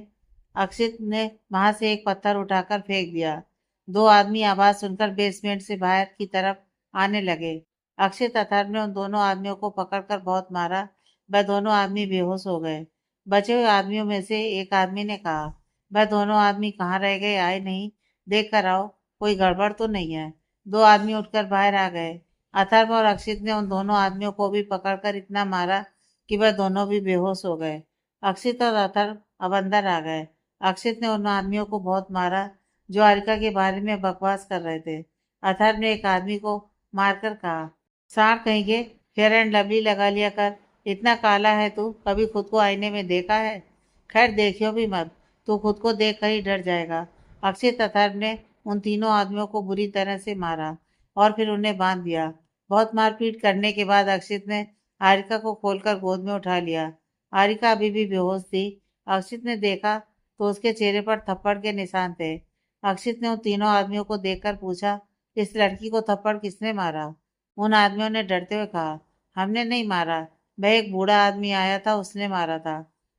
[SPEAKER 1] अक्षित ने वहां से एक पत्थर उठाकर फेंक दिया। दो आदमी आवाज सुनकर बेसमेंट से बाहर की तरफ आने लगे। अक्षित अथर्व ने उन दोनों आदमियों को पकड़कर बहुत मारा। वह दोनों आदमी बेहोश हो गए। बचे हुए आदमियों में से एक आदमी ने कहा, वह दोनों आदमी कहाँ रह गए, आए नहीं, देख कर आओ, कोई गड़बड़ तो नहीं है। दो आदमी उठकर बाहर आ गए। अथर्व और अक्षित ने उन दोनों आदमियों को भी पकड़कर इतना मारा कि वह दोनों भी बेहोश हो गए। अक्षित और अथर्व अब अंदर आ गए। अक्षित ने उन आदमियों को बहुत मारा जो आरिका के बारे में बकवास कर रहे थे। अथर्व ने एक आदमी को मारकर कहा, सांड कहेंगे, फेयर एंड लवली लगा लिया कर, इतना काला है तू, कभी खुद को आईने में देखा है? खैर देखियो भी मत, तू खुद को देख कर ही डर जाएगा। अक्षित अथर्व ने उन तीनों आदमियों को बुरी तरह से मारा और फिर उन्हें बांध दिया। बहुत मारपीट करने के बाद अक्षित ने आरिका को खोलकर गोद में उठा लिया। आरिका अभी भी बेहोश थी। अक्षित ने देखा तो उसके चेहरे पर थप्पड़ के निशान थे। अक्षित ने उन तीनों आदमियों को देखकर पूछा, इस लड़की को थप्पड़ किसने मारा? उन आदमियों ने डरते हुए कहा, हमने नहीं मारा, वह एक बूढ़ा आदमी आया था, उसने मारा था।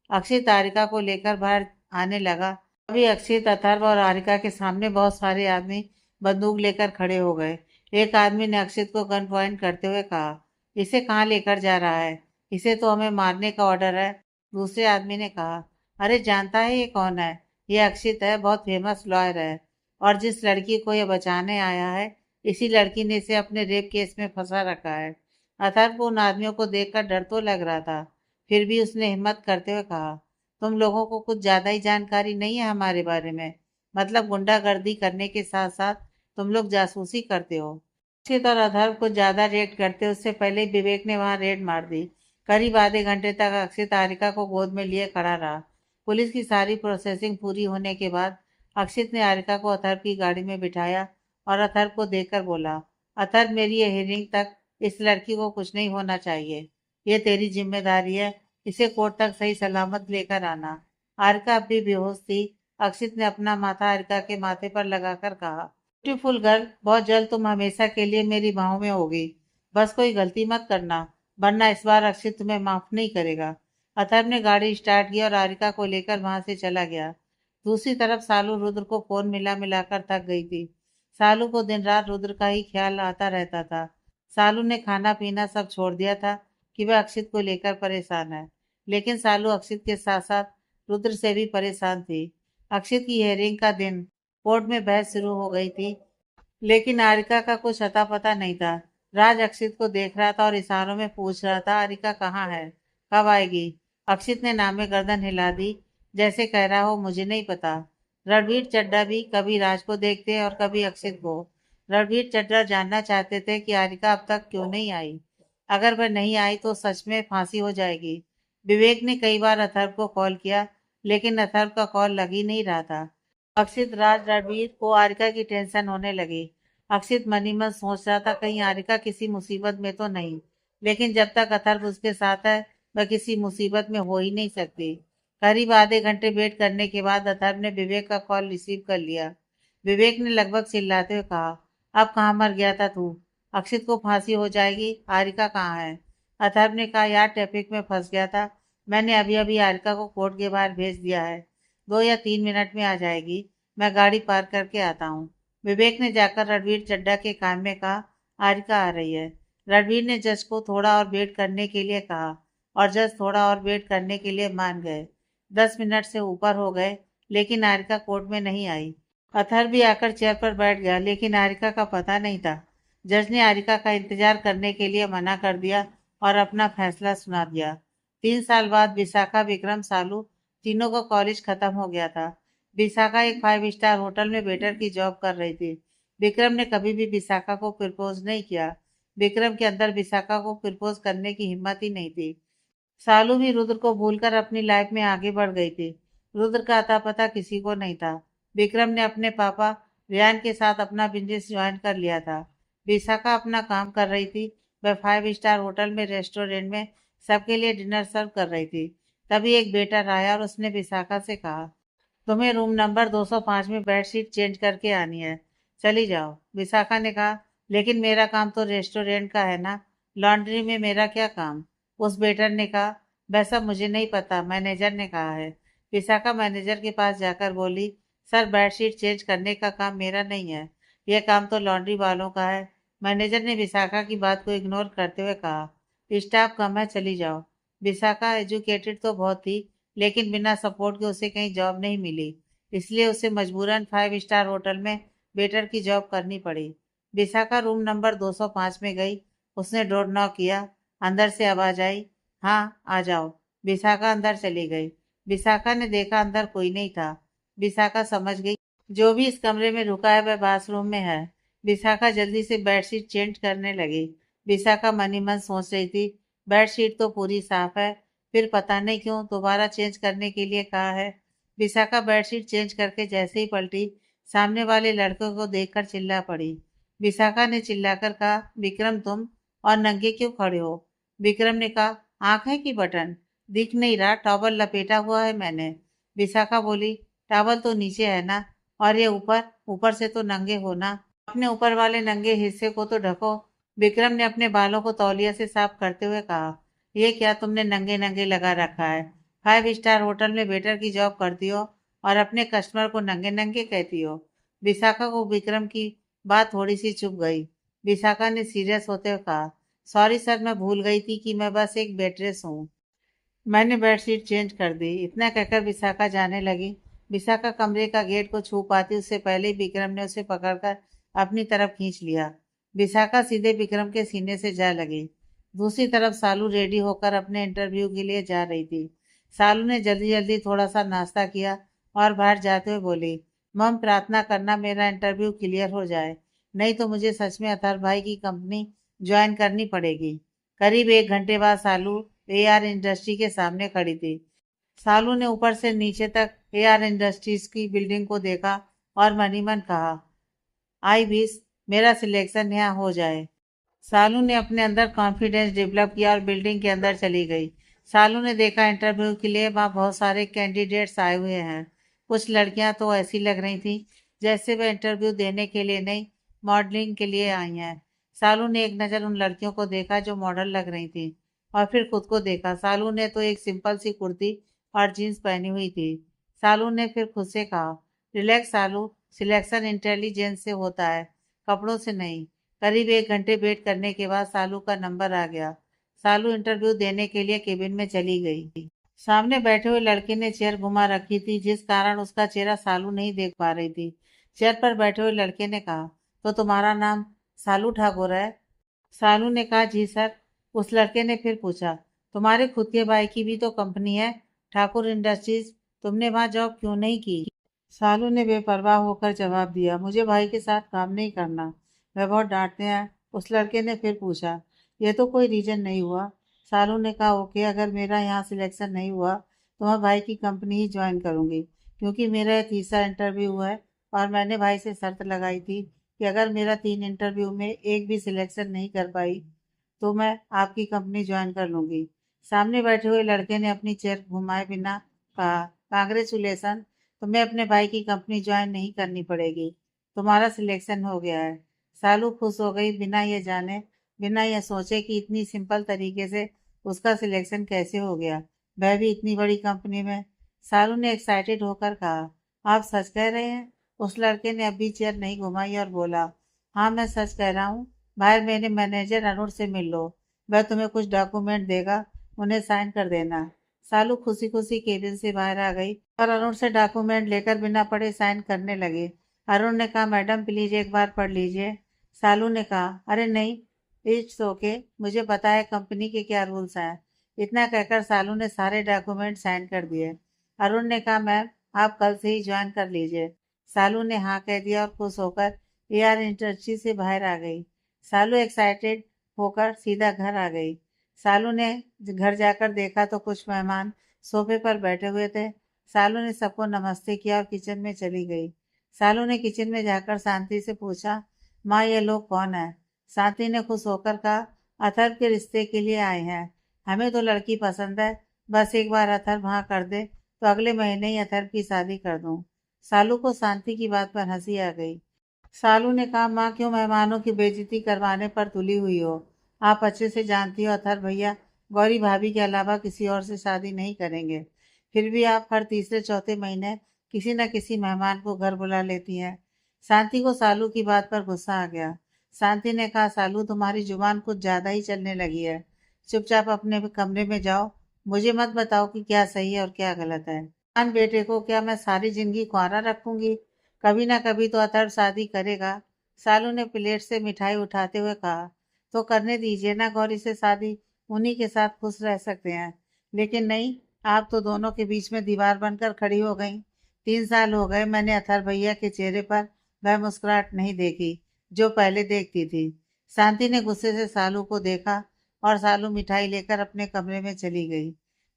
[SPEAKER 1] अक्षित आरिका को लेकर बाहर आने लगा। अभी अक्षित अथर्व और आरिका के सामने बहुत सारे आदमी बंदूक लेकर खड़े हो गए। एक आदमी ने अक्षित को गन पॉइंट करते हुए कहा, इसे कहाँ लेकर जा रहा है? इसे तो हमें मारने का ऑर्डर है। दूसरे आदमी ने कहा, अरे जानता है ये कौन है? ये अक्षित है, बहुत फेमस लॉयर है, और जिस लड़की को ये बचाने आया है, इसी लड़की ने इसे अपने रेप केस में फंसा रखा है। अथर्व को उन आदमियों को देखकर डर तो लग रहा था, फिर भी उसने हिम्मत करते हुए कहा, तुम लोगों को कुछ ज्यादा ही जानकारी नहीं है हमारे बारे में? मतलब गुंडागर्दी करने के साथ साथ तुम लोग जासूसी करते हो। अक्षित और अथर्व को ज्यादा रेड करते उससे पहले ही विवेक ने वहां रेड मार दी। करीब आधे घंटे तक अक्षित आरिका को गोद में लिए खड़ा रहा। पुलिस की सारी प्रोसेसिंग पूरी होने के बाद अक्षित ने आरिका को अथर्व की गाड़ी में बिठाया और अथर्व को देखकर बोला, अथर्व मेरी ये हियरिंग तक इस लड़की को कुछ नहीं होना चाहिए, ये तेरी जिम्मेदारी है, इसे कोर्ट तक सही सलामत लेकर आना। आरिका अब भी बेहोश थी। अक्षित ने अपना माथा आरिका के माथे पर लगाकर कहा, ब्यूटीफुल गर्ल, बहुत जल्द तुम हमेशा के लिए मेरी बाहों में होगी। बस कोई गलती मत करना, वरना इस बार अक्षित तुम्हें माफ नहीं करेगा। अथर्व ने गाड़ी स्टार्ट की और आरिका को लेकर वहां से चला गया। दूसरी तरफ सालू रुद्र को फोन मिला मिलाकर थक गई थी। सालू को दिन रात रुद्र का ही ख्याल आता रहता था। सालू ने खाना पीना सब छोड़ दिया था कि वह अक्षित को लेकर परेशान है, लेकिन सालू अक्षित के साथ साथ रुद्र से भी परेशान थी। अक्षित की हियरिंग का दिन, कोर्ट में बहस शुरू हो गई थी, लेकिन आरिका का कुछ अता पता नहीं था। राज अक्षित को देख रहा था और इशारों में पूछ रहा था, आरिका कहाँ है, कब आएगी? अक्षित ने नामे गर्दन हिला दी, जैसे कह रहा हो मुझे नहीं पता। रणवीर चड्ढा भी कभी राज को देखते और कभी अक्षित को। रणवीर चड्ढा जानना चाहते थे कि आरिका अब तक क्यों नहीं आई। अगर वह नहीं आई तो सच में फांसी हो जाएगी। विवेक ने कई बार अथर्व को कॉल किया, लेकिन अथर्व का कॉल लग ही नहीं रहा था। अक्षित राज रणवीर को आरिका की टेंशन होने लगी। अक्षित मन ही मन सोच रहा था कहीं आरिका किसी मुसीबत में तो नहीं, लेकिन जब तक अथर्व उसके साथ है वह किसी मुसीबत में हो ही नहीं सकती। करीब आधे घंटे वेट करने के बाद अथर्व ने विवेक का कॉल रिसीव कर लिया। विवेक ने लगभग चिल्लाते हुए कहा, अब कहाँ मर गया था तू? अक्षित को फांसी हो जाएगी, आरिका कहाँ है? अथर्व ने कहा, यार ट्रैफिक में फंस गया था, मैंने अभी अभी आरिका को कोर्ट के बाहर भेज दिया है, 2 या 3 मिनट में आ जाएगी, मैं गाड़ी पार्क करके आता हूँ। विवेक ने जाकर रणवीर चड्ढा के कान में कहा, आरिका आ रही है। रणवीर ने जज को थोड़ा और वेट करने के लिए कहा और जज थोड़ा और वेट करने के लिए मान गए। 10 मिनट से ऊपर हो गए, लेकिन आरिका कोर्ट में नहीं आई। अथर्व भी आकर चेयर पर बैठ गया, लेकिन आरिका का पता नहीं था। जज ने आरिका का इंतजार करने के लिए मना कर दिया और अपना फैसला सुना दिया। 3 साल बाद विशाखा, विक्रम, सालू तीनों का कॉलेज खत्म हो गया था। विशाखा एक 5 स्टार होटल में वेटर की जॉब कर रही थी। विक्रम ने कभी भी विशाखा को प्रपोज नहीं किया। विक्रम के अंदर विशाखा को प्रपोज करने की हिम्मत ही नहीं थी। सालू भी रुद्र को भूलकर अपनी लाइफ में आगे बढ़ गई थी। रुद्र का अता पता किसी को नहीं था। विक्रम ने अपने पापा रियान के साथ अपना बिजनेस ज्वाइन कर लिया था। विशाखा अपना काम कर रही थी। वह 5 स्टार होटल में रेस्टोरेंट में सबके लिए डिनर सर्व कर रही थी। तभी एक वेटर आया और उसने विशाखा से कहा, तुम्हें रूम नंबर 205 में बेडशीट चेंज करके आनी है, चली जाओ। विशाखा ने कहा, लेकिन मेरा काम तो रेस्टोरेंट का है ना, लॉन्ड्री में मेरा क्या काम। उस वेटर ने कहा, वैसा मुझे नहीं पता, मैनेजर ने कहा है। विशाखा मैनेजर के पास जाकर बोली, सर बेडशीट चेंज करने का काम मेरा नहीं है, यह काम तो लॉन्ड्री वालों का है। मैनेजर ने विशाखा की बात को इग्नोर करते हुए कहा, स्टाफ कम है, चली जाओ। विशाखा एजुकेटेड तो बहुत थी, लेकिन बिना सपोर्ट के उसे कहीं जॉब नहीं मिली, इसलिए उसे मजबूरन 5 स्टार होटल में वेटर की जॉब करनी पड़ी। विशाखा रूम नंबर 205 में गई। उसने डोर नॉक किया। अंदर से आवाज आई, हाँ आ जाओ। विशाखा अंदर चली गई। विशाखा ने देखा अंदर कोई नहीं था। विशाखा समझ गई, जो भी इस कमरे में रुका है वह बाथरूम में है। विशाखा जल्दी से बेडशीट चेंज करने लगी। विशाखा मन ही मन सोच रही थी, बेडशीट तो पूरी साफ है, फिर पता नहीं क्यों दोबारा चेंज करने के लिए कहा है। विशाखा बेडशीट चेंज करके जैसे ही पलटी, सामने वाले लड़के को देखकर चिल्ला पड़ी। विशाखा ने चिल्लाकर कहा, विक्रम तुम, और नंगे क्यों खड़े हो। विक्रम ने कहा, आंख है कि बटन, दिख नहीं रहा, टॉवल लपेटा हुआ है मैंने। विशाखा बोली, टॉवल तो नीचे है ना, और ये ऊपर, ऊपर से तो नंगे हो ना, अपने ऊपर वाले नंगे हिस्से को तो ढको। विक्रम ने अपने बालों को तौलिया से साफ करते हुए कहा, ये क्या तुमने नंगे नंगे लगा रखा है। 5 स्टार होटल में वेटर की जॉब करती हो और अपने कस्टमर को नंगे नंगे कहती हो। विशाखा को विक्रम की बात थोड़ी सी चुभ गई। विशाखा ने सीरियस होते हुए कहा, सॉरी सर, मैं भूल गई थी कि मैं बस एक वेट्रेस हूँ, मैंने बेडशीट चेंज कर दी। इतना कहकर विशाखा जाने लगी। विशाखा कमरे का गेट को छू पाती उससे पहले ही विक्रम ने उसे पकड़कर अपनी तरफ खींच लिया। विशाखा सीधे विक्रम के सीने से जा लगी। दूसरी तरफ सालू रेडी होकर अपने इंटरव्यू के लिए जा रही थी। सालू ने जल्दी जल्दी थोड़ा सा नाश्ता किया और बाहर जाते हुए बोली, मम प्रार्थना करना मेरा इंटरव्यू क्लियर हो जाए, नहीं तो मुझे सच में अथर भाई की कंपनी ज्वाइन करनी पड़ेगी। करीब 1 घंटे बाद सालू एआर इंडस्ट्री के सामने खड़ी थी। सालू ने ऊपर से नीचे तक एआर इंडस्ट्रीज की बिल्डिंग को देखा और मन ही मन कहा, आई विश मेरा सिलेक्शन यहाँ हो जाए। सालू ने अपने अंदर कॉन्फिडेंस डेवलप किया और बिल्डिंग के अंदर चली गई। सालू ने देखा इंटरव्यू के लिए वहाँ बहुत सारे कैंडिडेट्स आए हुए हैं। कुछ लड़कियां तो ऐसी लग रही थी जैसे वह इंटरव्यू देने के लिए नहीं, मॉडलिंग के लिए आई हैं। सालू ने एक नज़र उन लड़कियों को देखा जो मॉडल लग रही थी, और फिर खुद को देखा। सालू ने तो एक सिंपल सी कुर्ती और जीन्स पहनी हुई थी। सालू ने फिर खुद से कहा, रिलैक्स सालू, सिलेक्शन इंटेलिजेंस से होता है, कपड़ों से नहीं। करीब 1 घंटे वेट करने के बाद सालू का नंबर आ गया। सालू इंटरव्यू देने के लिए केबिन में चली गई। सामने बैठे हुए लड़के ने चेयर घुमा रखी थी, जिस कारण उसका चेहरा सालू नहीं देख पा रही थी। चेयर पर बैठे हुए लड़के ने कहा, तो तुम्हारा नाम सालू ठाकुर है। सालू ने कहा, जी सर। उस लड़के ने फिर पूछा, तुम्हारे खुद के भाई की भी तो कंपनी है, ठाकुर इंडस्ट्रीज, तुमने वहां जॉब क्यों नहीं की। सालू ने बेपरवाह होकर जवाब दिया, मुझे भाई के साथ काम नहीं करना, वह बहुत डांटते हैं। उस लड़के ने फिर पूछा, यह तो कोई रीजन नहीं हुआ। सालू ने कहा, ओके, अगर मेरा यहाँ सिलेक्शन नहीं हुआ तो मैं भाई की कंपनी ही ज्वाइन करूँगी, क्योंकि मेरा यह तीसरा इंटरव्यू है और मैंने भाई से शर्त लगाई थी कि अगर मेरा 3 इंटरव्यू में एक भी सिलेक्शन नहीं कर पाई तो मैं आपकी कंपनी ज्वाइन कर लूँगी। सामने बैठे हुए लड़के ने अपनी चेयर घुमाए बिना कहा, कांग्रेचुलेसन, तुम्हें अपने भाई की कंपनी ज्वाइन नहीं करनी पड़ेगी, तुम्हारा सिलेक्शन हो गया है। सालू खुश हो गई, बिना ये जाने, बिना ये सोचे कि इतनी सिंपल तरीके से उसका सिलेक्शन कैसे हो गया, वह भी इतनी बड़ी कंपनी में। सालू ने एक्साइटेड होकर कहा, आप सच कह रहे हैं। उस लड़के ने अभी चेयर नहीं घुमाई और बोला, हाँ मैं सच कह रहा हूँ। बाहर मेरे मैनेजर अरुण से मिल लो, वह तुम्हें कुछ डॉक्यूमेंट देगा, उन्हें साइन कर देना। सालू खुशी खुशी केबिन से बाहर आ गई और अरुण से डॉक्यूमेंट लेकर बिना पढ़े साइन करने लगे। अरुण ने कहा, मैडम प्लीज एक बार पढ़ लीजिए। सालू ने कहा, अरे नहीं, इट्स ओके, मुझे पता है कंपनी के क्या रूल्स हैं। इतना कहकर सालू ने सारे डॉक्यूमेंट साइन कर दिए। अरुण ने कहा, मैम आप कल से ही ज्वाइन कर लीजिए। सालू ने हाँ कह दिया और खुश होकर एआर इंडस्ट्री से बाहर आ गई। सालू एक्साइटेड होकर सीधा घर आ गई। सालू ने घर जाकर देखा तो कुछ मेहमान सोफे पर बैठे हुए थे। सालू ने सबको नमस्ते किया और किचन में चली गई। सालू ने किचन में जाकर शांति से पूछा, माँ ये लोग कौन है? शांति ने खुश होकर कहा, अथर्व के रिश्ते के लिए आए हैं। हमें तो लड़की पसंद है, बस एक बार अथर्व हाँ कर दे तो अगले महीने ही अथर्व की शादी कर दूं। सालू को शांति की बात पर हंसी आ गई। सालू ने कहा, माँ क्यों मेहमानों की बेइज्जती करवाने पर तुली हुई हो? आप अच्छे से जानती हो अथर्व भैया गौरी भाभी के अलावा किसी और से शादी नहीं करेंगे। फिर भी आप हर तीसरे चौथे महीने किसी न किसी मेहमान को घर बुला लेती हैं। शांति को सालू की बात पर गुस्सा आ गया। शांति ने कहा, सालू तुम्हारी जुबान कुछ ज्यादा ही चलने लगी है। चुपचाप अपने कमरे में जाओ। मुझे मत बताओ कि क्या सही है और क्या गलत है। बेटे को क्या मैं सारी जिंदगी कुंवारा रखूंगी? कभी ना कभी तो अथर्व शादी करेगा। सालू ने प्लेट से मिठाई उठाते हुए कहा, तो करने दीजिए ना गौरी से शादी, उन्हीं के साथ खुश रह सकते हैं। लेकिन नहीं, आप तो दोनों के बीच में दीवार बनकर खड़ी हो गई। 3 साल हो गए मैंने अथर्व भैया के चेहरे पर वह मुस्कुराहट नहीं देखी जो पहले देखती थी। शांति ने गुस्से से सालू को देखा और सालू मिठाई लेकर अपने कमरे में चली गई।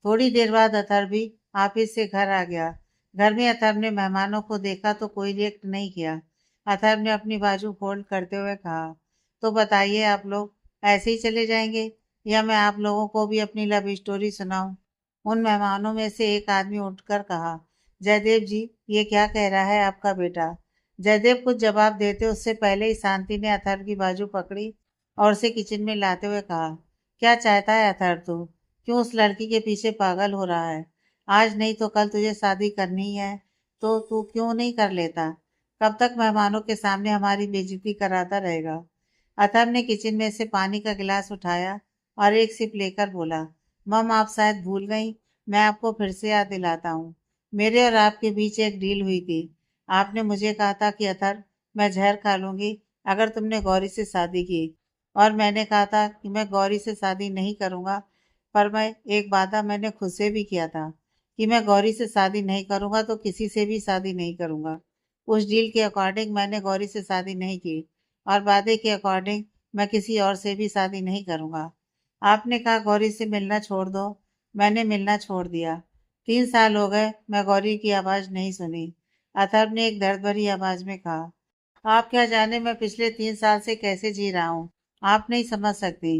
[SPEAKER 1] थोड़ी देर बाद अथर्व भी ऑफिस से घर आ गया। घर में अथर्व ने मेहमानों को देखा तो कोई रिएक्ट नहीं किया। अथर्व ने अपनी बाजू फोल्ड करते हुए कहा, तो बताइए आप लोग ऐसे ही चले जाएंगे या मैं आप लोगों को भी अपनी लव स्टोरी सुनाऊं? उन मेहमानों में से एक आदमी उठकर कहा, जयदेव जी ये क्या कह रहा है आपका बेटा? जयदेव कुछ जवाब देते उससे पहले ही शांति ने अथर्व की बाजू पकड़ी और उसे किचन में लाते हुए कहा, क्या चाहता है अथर्व तू? क्यों उस लड़की के पीछे पागल हो रहा है? आज नहीं तो कल तुझे शादी करनी है तो तू क्यों नहीं कर लेता? कब तक मेहमानों के सामने हमारी बेइज्जती कराता रहेगा? अथर्व ने किचन में से पानी का गिलास उठाया और एक सिप लेकर बोला, मम आप शायद भूल गई, मैं आपको फिर से याद दिलाता हूँ। मेरे और आपके बीच एक डील हुई थी। आपने मुझे कहा था कि अथर्व मैं जहर खा लूंगी अगर तुमने गौरी से शादी की, और मैंने कहा था कि मैं गौरी से शादी नहीं करूंगा। पर मैं एक वादा मैंने खुद से भी किया था कि मैं गौरी से शादी नहीं करूंगा तो किसी से भी शादी नहीं करूंगा। उस डील के अकॉर्डिंग मैंने गौरी से शादी नहीं की और वादे के अकॉर्डिंग मैं किसी और से भी शादी नहीं करूंगा। आपने कहा गौरी से मिलना छोड़ दो, मैंने मिलना छोड़ दिया। 3 साल हो गए मैं गौरी की आवाज नहीं सुनी। अथर्व ने एक दर्द भरी आवाज में कहा, आप क्या जाने मैं पिछले 3 साल से कैसे जी रहा हूँ। आप नहीं समझ सकती।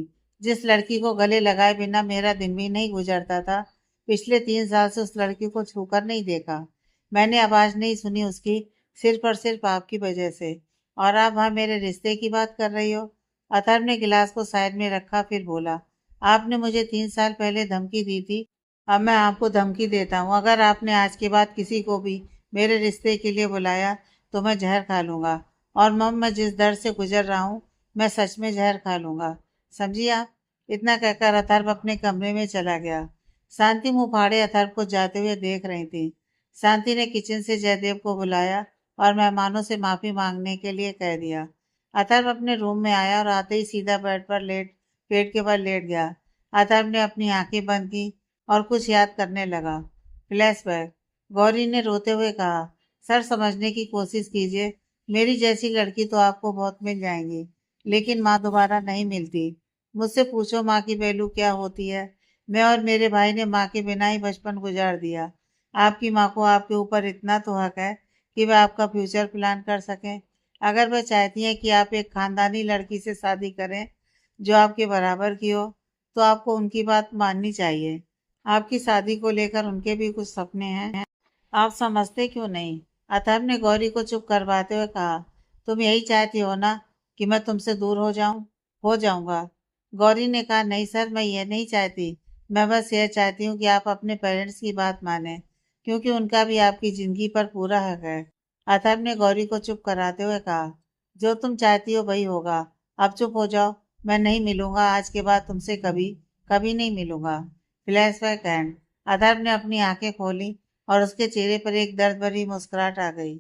[SPEAKER 1] जिस लड़की को गले लगाए बिना मेरा दिन भी नहीं गुजरता था, पिछले 3 साल से उस लड़की को छूकर नहीं देखा। मैंने आवाज नहीं सुनी उसकी, सिर्फ और सिर्फ आपकी वजह से। और आप वहाँ मेरे रिश्ते की बात कर रही हो? अथर्व ने गिलास को साइड में रखा, फिर बोला, आपने मुझे 3 साल पहले धमकी दी थी, अब मैं आपको धमकी देता हूँ। अगर आपने आज के बाद किसी को भी मेरे रिश्ते के लिए बुलाया तो मैं जहर खा लूंगा। और मम मैं जिस दर्द से गुजर रहा हूँ मैं सच में जहर खा लूंगा, समझिए आप? इतना कहकर अथर्व अपने कमरे में चला गया। शांति मुंह फाड़े अथर्व को जाते हुए देख रही थी। शांति ने किचन से जयदेव को बुलाया और मेहमानों से माफी मांगने के लिए कह दिया। अथर्व अपने रूम में आया और आते ही सीधा बेड पर पेट के बल लेट गया। अथर्व ने अपनी आंखें बंद की और कुछ याद करने लगा। फ्लैशबैक। गौरी ने रोते हुए कहा, सर समझने की कोशिश कीजिए, मेरी जैसी लड़की तो आपको बहुत मिल जाएंगी, लेकिन माँ दोबारा नहीं मिलती। मुझसे पूछो माँ की वैल्यू क्या होती है। मैं और मेरे भाई ने माँ के बिना ही बचपन गुजार दिया। आपकी माँ को आपके ऊपर इतना तो हक है कि वह आपका फ्यूचर प्लान कर सकें। अगर वह चाहती हैं कि आप एक खानदानी लड़की से शादी करें जो आपके बराबर की हो, तो आपको उनकी बात माननी चाहिए। आपकी शादी को लेकर उनके भी कुछ सपने हैं, आप समझते क्यों नहीं? अथर्व ने गौरी को चुप करवाते हुए कहा, तुम यही चाहती हो ना कि मैं तुमसे दूर हो जाऊं? हो जाऊंगा। गौरी ने कहा, नहीं सर मैं ये नहीं चाहती। मैं बस यह चाहती हूँ कि आप अपने पेरेंट्स की बात माने, क्योंकि उनका भी आपकी जिंदगी पर पूरा हक है। अथर्व ने गौरी को चुप कराते हुए कहा, जो तुम चाहती हो वही होगा। अब चुप हो जाओ, मैं नहीं मिलूंगा आज के बाद तुमसे, कभी कभी नहीं मिलूंगा। Flashback and. अथर्व ने अपनी आंखें खोली और उसके चेहरे पर एक दर्द भरी मुस्कुराहट आ गई।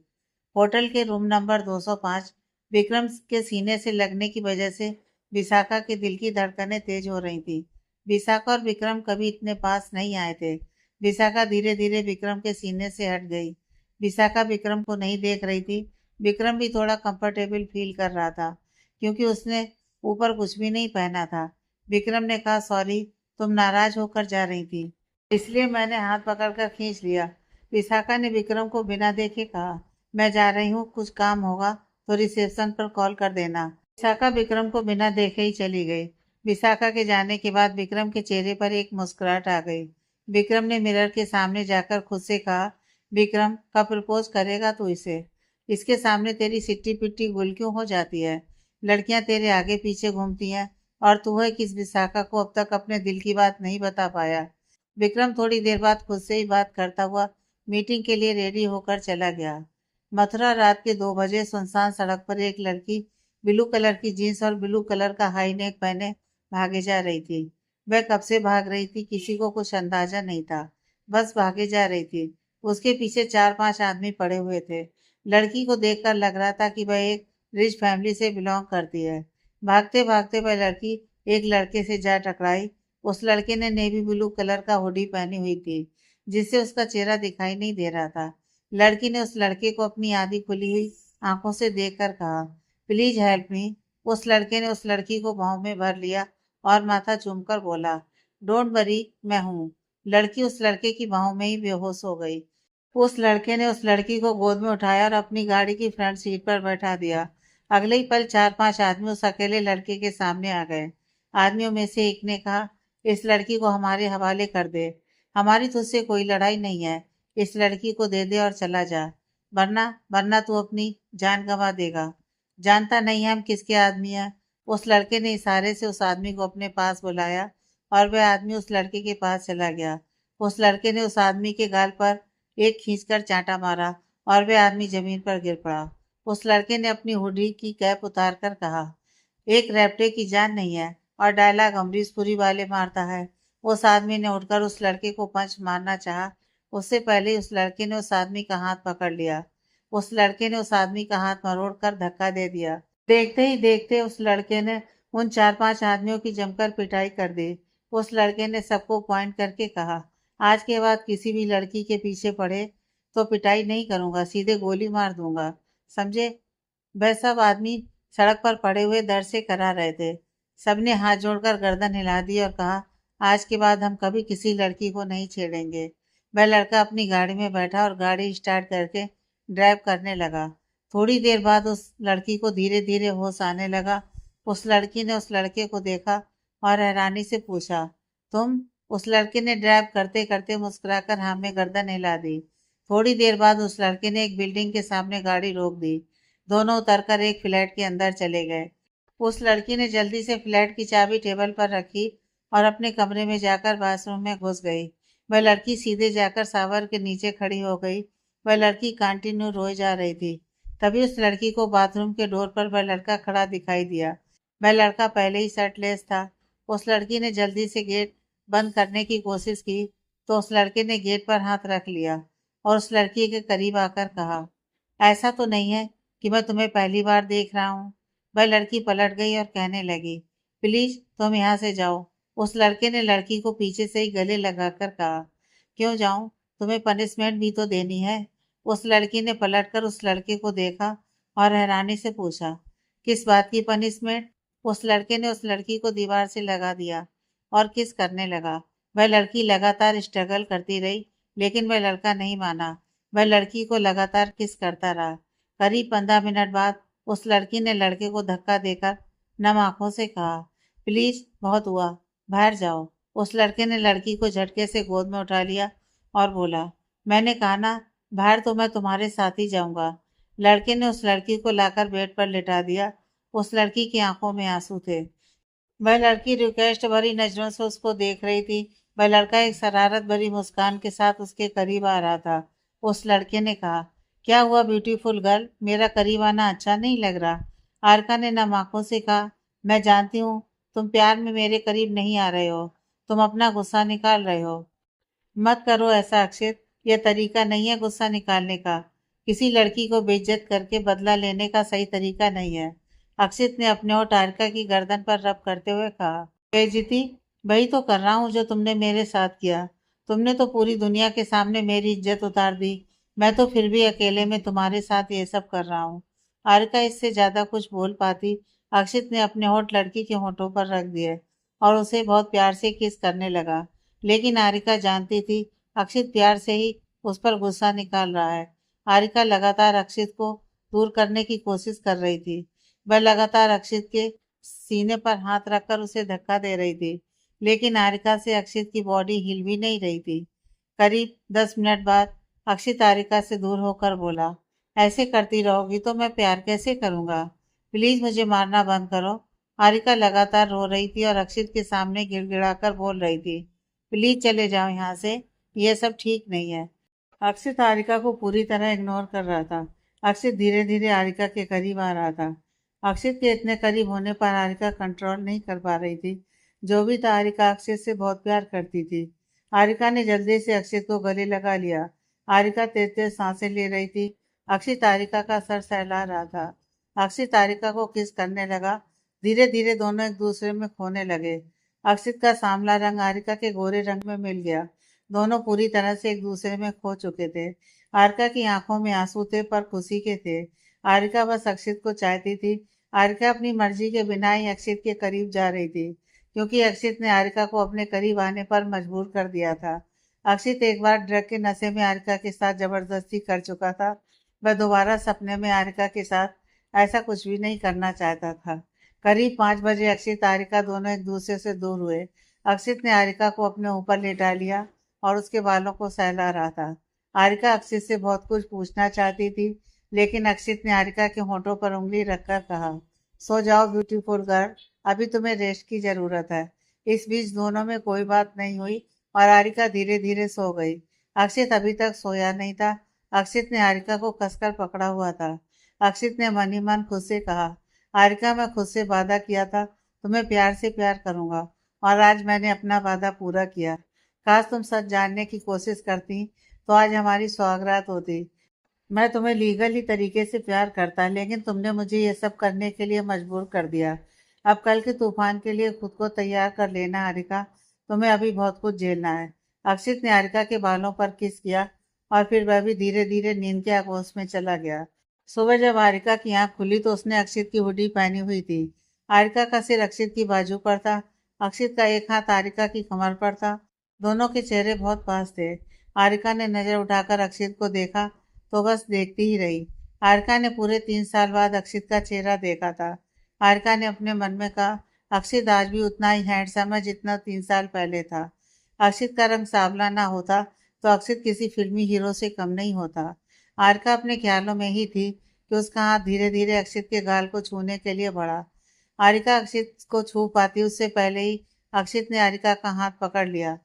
[SPEAKER 1] होटल के रूम नंबर 205। विक्रम के सीने से लगने की वजह से विशाखा के दिल की धड़कनें तेज हो रही थी। विशाखा और विक्रम कभी इतने पास नहीं आए थे। विशाखा धीरे धीरे विक्रम के सीने से हट गई। विशाखा विक्रम को नहीं देख रही थी। विक्रम भी थोड़ा कंफर्टेबल फील कर रहा था क्योंकि उसने ऊपर कुछ भी नहीं पहना था। विक्रम ने कहा, सॉरी, तुम नाराज होकर जा रही थी, इसलिए मैंने हाथ पकड़कर खींच लिया। विशाखा ने विक्रम को बिना देखे कहा, मैं जा रही हूँ, कुछ काम होगा तो रिसेप्शन पर कॉल कर देना। विशाखा विक्रम को बिना देखे ही चली गई। विशाखा के जाने के बाद विक्रम के चेहरे पर एक मुस्कुराहट आ गई। विक्रम ने मिरर के सामने जाकर खुद से कहा, विक्रम, कब प्रपोज करेगा तू इसे? इसके सामने तेरी सिट्टी पिट्टी गुल क्यों हो जाती है? लड़कियां तेरे आगे पीछे घूमती हैं और तू है किस विशाखा को अब तक अपने दिल की बात नहीं बता पाया। विक्रम थोड़ी देर बाद खुद से ही बात करता हुआ मीटिंग के लिए रेडी होकर चला गया। मथुरा रात के 2 बजे सुनसान सड़क पर एक लड़की ब्लू कलर की जीन्स और ब्लू कलर का हाई नेक पहने भागे जा रही थी। वह कब से भाग रही थी किसी को कुछ अंदाजा नहीं था, बस भागे जा रही थी। उसके पीछे 4-5 आदमी पड़े हुए थे। लड़की को देखकर लग रहा था कि वह एक रिच फैमिली से बिलोंग करती है। भागते भागते वह लड़की एक लड़के से जा टकराई। उस लड़के ने नेवी ब्लू कलर का हुडी पहनी हुई थी, जिससे उसका चेहरा दिखाई नहीं दे रहा था। लड़की ने उस लड़के को अपनी आधी खुली हुई आंखों से देखकर कहा, प्लीज हेल्प मी। उस लड़के ने उस लड़की को बाहों में भर लिया और माथा चूमकर बोला, डोंट वरी, मैं हूँ। लड़की उस लड़के की बाहों में ही बेहोश हो गई। उस लड़के ने उस लड़की को गोद में उठाया और अपनी गाड़ी की फ्रंट सीट पर बैठा दिया। अगले ही पल 4-5 आदमी उस अकेले लड़के के सामने आ गए। आदमियों में से एक ने कहा, इस लड़की को हमारे हवाले कर दे, हमारी तुझसे कोई लड़ाई नहीं है, इस लड़की को दे दे और चला जा, वरना वरना तू अपनी जान गंवा देगा। जानता नहीं है हम किसके आदमी हैं। उस लड़के ने इशारे से उस आदमी को अपने पास बुलाया और वह आदमी उस लड़के के पास चला गया। उस लड़के ने उस आदमी के गाल पर एक खींचकर चांटा मारा और वह आदमी जमीन पर गिर पड़ा। उस लड़के ने अपनी हुडी की कैप उतार कर कहा, एक रैप्टे की जान नहीं है और डायलॉग अमरीश पुरी वाले मारता है। उस आदमी ने उठकर उस लड़के को पंच मारना चाहा, उससे पहले ही उस लड़के ने उस आदमी का हाथ पकड़ लिया। उस लड़के ने उस आदमी का हाथ मरोड़ कर धक्का दे दिया। देखते ही देखते उस लड़के ने उन 4-5 आदमियों की जमकर पिटाई कर दी। उस लड़के ने सबको पॉइंट करके कहा, आज के बाद किसी भी लड़की के पीछे पड़े तो पिटाई नहीं करूंगा, सीधे गोली मार दूंगा, समझे? वह सब आदमी सड़क पर पड़े हुए दर्द से करा रहे थे। सबने हाथ जोड़कर गर्दन हिला दी और कहा, आज के बाद हम कभी किसी लड़की को नहीं छेड़ेंगे। वह लड़का अपनी गाड़ी में बैठा और गाड़ी स्टार्ट करके ड्राइव करने लगा। थोड़ी देर बाद उस लड़की को धीरे धीरे होश आने लगा। उस लड़की ने उस लड़के को देखा और हैरानी से पूछा, तुम? उस लड़के ने ड्राइव करते करते मुस्कुराकर हाँ में गर्दन हिला दी। थोड़ी देर बाद उस लड़के ने एक बिल्डिंग के सामने गाड़ी रोक दी। दोनों उतरकर एक फ्लैट के अंदर चले गए। उस लड़की ने जल्दी से फ्लैट की चाबी टेबल पर रखी और अपने कमरे में जाकर बाथरूम में घुस गई। वह लड़की सीधे जाकर शावर के नीचे खड़ी हो गई। वह लड़की कंटिन्यू रोए जा रही थी। तभी उस लड़की को बाथरूम के डोर पर वह लड़का खड़ा दिखाई दिया। वह लड़का पहले ही शर्टलेस था। उस लड़की ने जल्दी से गेट बंद करने की कोशिश की तो उस लड़के ने गेट पर हाथ रख लिया और उस लड़की के करीब आकर कहा, ऐसा तो नहीं है कि मैं तुम्हें पहली बार देख रहा हूँ। वह लड़की पलट गई और कहने लगी, प्लीज तुम यहाँ से जाओ। उस लड़के ने लड़की को पीछे से ही गले लगाकर कहा, क्यों जाऊं, तुम्हें पनिशमेंट भी तो देनी है। उस लड़की ने पलटकर उस लड़के को देखा और हैरानी से पूछा, किस बात की पनिशमेंट? उस लड़के ने उस लड़की को दीवार से लगा दिया और किस करने लगा। वह लड़की लगातार स्ट्रगल करती रही, लेकिन वह लड़का नहीं माना। वह लड़की को लगातार किस करता रहा। करीब 15 मिनट बाद उस लड़की ने लड़के को धक्का देकर नम आंखों से कहा, प्लीज बहुत हुआ, बाहर जाओ। उस लड़के ने लड़की को झटके से गोद में उठा लिया और बोला, मैंने कहा ना, बाहर तो मैं तुम्हारे साथ ही जाऊंगा। लड़के ने उस लड़की को लाकर बेड पर लिटा दिया। उस लड़की की आंखों में आंसू थे। वह लड़की रिक्वेस्ट भरी नजरों से उसको देख रही थी। वह लड़का एक शरारत भरी मुस्कान के साथ उसके करीब आ रहा था। उस लड़के ने कहा, क्या हुआ ब्यूटीफुल गर्ल, मेरा करीब आना अच्छा नहीं लग रहा? आरका ने नम आंखों से कहा, मैं जानती हूँ तुम प्यार में मेरे करीब नहीं आ रहे हो, तुम अपना गुस्सा निकाल रहे हो। मत करो ऐसा अक्षित, यह तरीका नहीं है गुस्सा निकालने का। किसी लड़की को बेइज्जत करके बदला लेने का सही तरीका नहीं है। अक्षित ने अपने और तारिका की गर्दन पर रब करते हुए कहा, बेइज्जती? वही तो कर रहा हूँ जो तुमने मेरे साथ किया। तुमने तो पूरी दुनिया के सामने मेरी इज्जत उतार दी। मैं तो फिर भी अकेले में तुम्हारे साथ ये सब कर रहा हूँ। आरिका इससे ज्यादा कुछ बोल पाती, अक्षित ने अपने होंठ लड़की के होंठों पर रख दिए और उसे बहुत प्यार से किस करने लगा। लेकिन आरिका जानती थी अक्षित प्यार से ही उस पर गुस्सा निकाल रहा है। आरिका लगातार अक्षित को दूर करने की कोशिश कर रही थी। वह लगातार अक्षित के सीने पर हाथ रखकर उसे धक्का दे रही थी, लेकिन आरिका से अक्षित की बॉडी हिल भी नहीं रही थी। करीब 10 मिनट बाद अक्षित आरिका से दूर होकर बोला, ऐसे करती रहोगी तो मैं प्यार कैसे करूंगा? प्लीज मुझे मारना बंद करो। आरिका लगातार रो रही थी और अक्षित के सामने गिड़गिड़ाकर बोल रही थी, प्लीज चले जाओ यहाँ से, यह सब ठीक नहीं है। अक्षित आरिका को पूरी तरह इग्नोर कर रहा था। अक्षित धीरे धीरे आरिका के करीब आ रहा था। अक्षित के इतने करीब होने पर आरिका कंट्रोल नहीं कर पा रही थी। जो भी था, आरिका अक्षित से बहुत प्यार करती थी। आरिका ने जल्दी से अक्षित को गले लगा लिया। आरिका तेज तेज सांसें ले रही थी। अक्षित आरिका का सर सहला रहा था। अक्षित आरिका को किस करने लगा। धीरे धीरे दोनों एक दूसरे में खोने लगे। अक्षित का सांवला रंग आरिका के गोरे रंग में मिल गया। दोनों पूरी तरह से एक दूसरे में खो चुके थे। आरिका की आंखों में आंसू थे, पर खुशी के थे। आरिका बस अक्षित को चाहती थी। आरिका अपनी मर्जी के बिना ही अक्षित के करीब जा रही थी, क्योंकि अक्षित ने आरिका को अपने करीब आने पर मजबूर कर दिया था। अक्षित एक बार ड्रग के नशे में आरिका के साथ जबरदस्ती कर चुका था। वह दोबारा सपने में आरिका के साथ ऐसा कुछ भी नहीं करना चाहता था। करीब 5 बजे अक्षित आरिका दोनों एक दूसरे से दूर हुए। अक्षित ने आरिका को अपने ऊपर लेटा लिया और उसके बालों को सहला रहा था। आरिका अक्षित से बहुत कुछ पूछना चाहती थी, लेकिन अक्षित ने आरिका के होठों पर उंगली रखकर कहा, सो जाओ ब्यूटीफुल गर्ल, अभी तुम्हें रेस्ट की जरूरत है। इस बीच दोनों में कोई बात नहीं हुई और आरिका धीरे धीरे सो गई। अक्षित अभी तक सोया नहीं था। अक्षित ने आरिका को कसकर पकड़ा हुआ था। अक्षित ने मन ही मन खुद से कहा, आरिका, मैं खुद से वादा किया था तुम्हें प्यार से प्यार करूंगा, और आज मैंने अपना वादा पूरा किया। काश तुम सच जानने की कोशिश करती तो आज हमारी सौगात होती। मैं तुम्हें लीगल ही तरीके से प्यार करता, लेकिन तुमने मुझे ये सब करने के लिए मजबूर कर दिया। अब कल के तूफान के लिए खुद को तैयार कर लेना हारिका, तुम्हें अभी बहुत कुछ झेलना है। अक्षित ने हारिका के बालों पर किस किया और फिर वह भी धीरे धीरे नींद के आगोश में चला गया। सुबह जब हारिका की आंख खुली तो उसने अक्षित की हुडी पहनी हुई थी। हारिका का सिर अक्षित की बाजू पर था। अक्षित का एक हाथ हारिका की कमर पर था। दोनों के चेहरे बहुत पास थे। हारिका ने नजर उठाकर अक्षित को देखा तो बस देखती ही रही। हारिका ने पूरे 3 साल बाद अक्षित का चेहरा देखा था। हारिका ने अपने मन में कहा, अक्षित आज भी उतना ही हैंडसम है जितना 3 साल पहले था। अक्षित का रंग सांवला ना होता तो अक्षित किसी फिल्मी हीरो से कम नहीं होता। हारिका अपने ख्यालों में ही थी कि उसका हाथ धीरे धीरे अक्षित के गाल को छूने के लिए बढ़ा। हारिका अक्षित को छू पाती उससे पहले ही अक्षित ने हारिका का हाथ पकड़ लिया।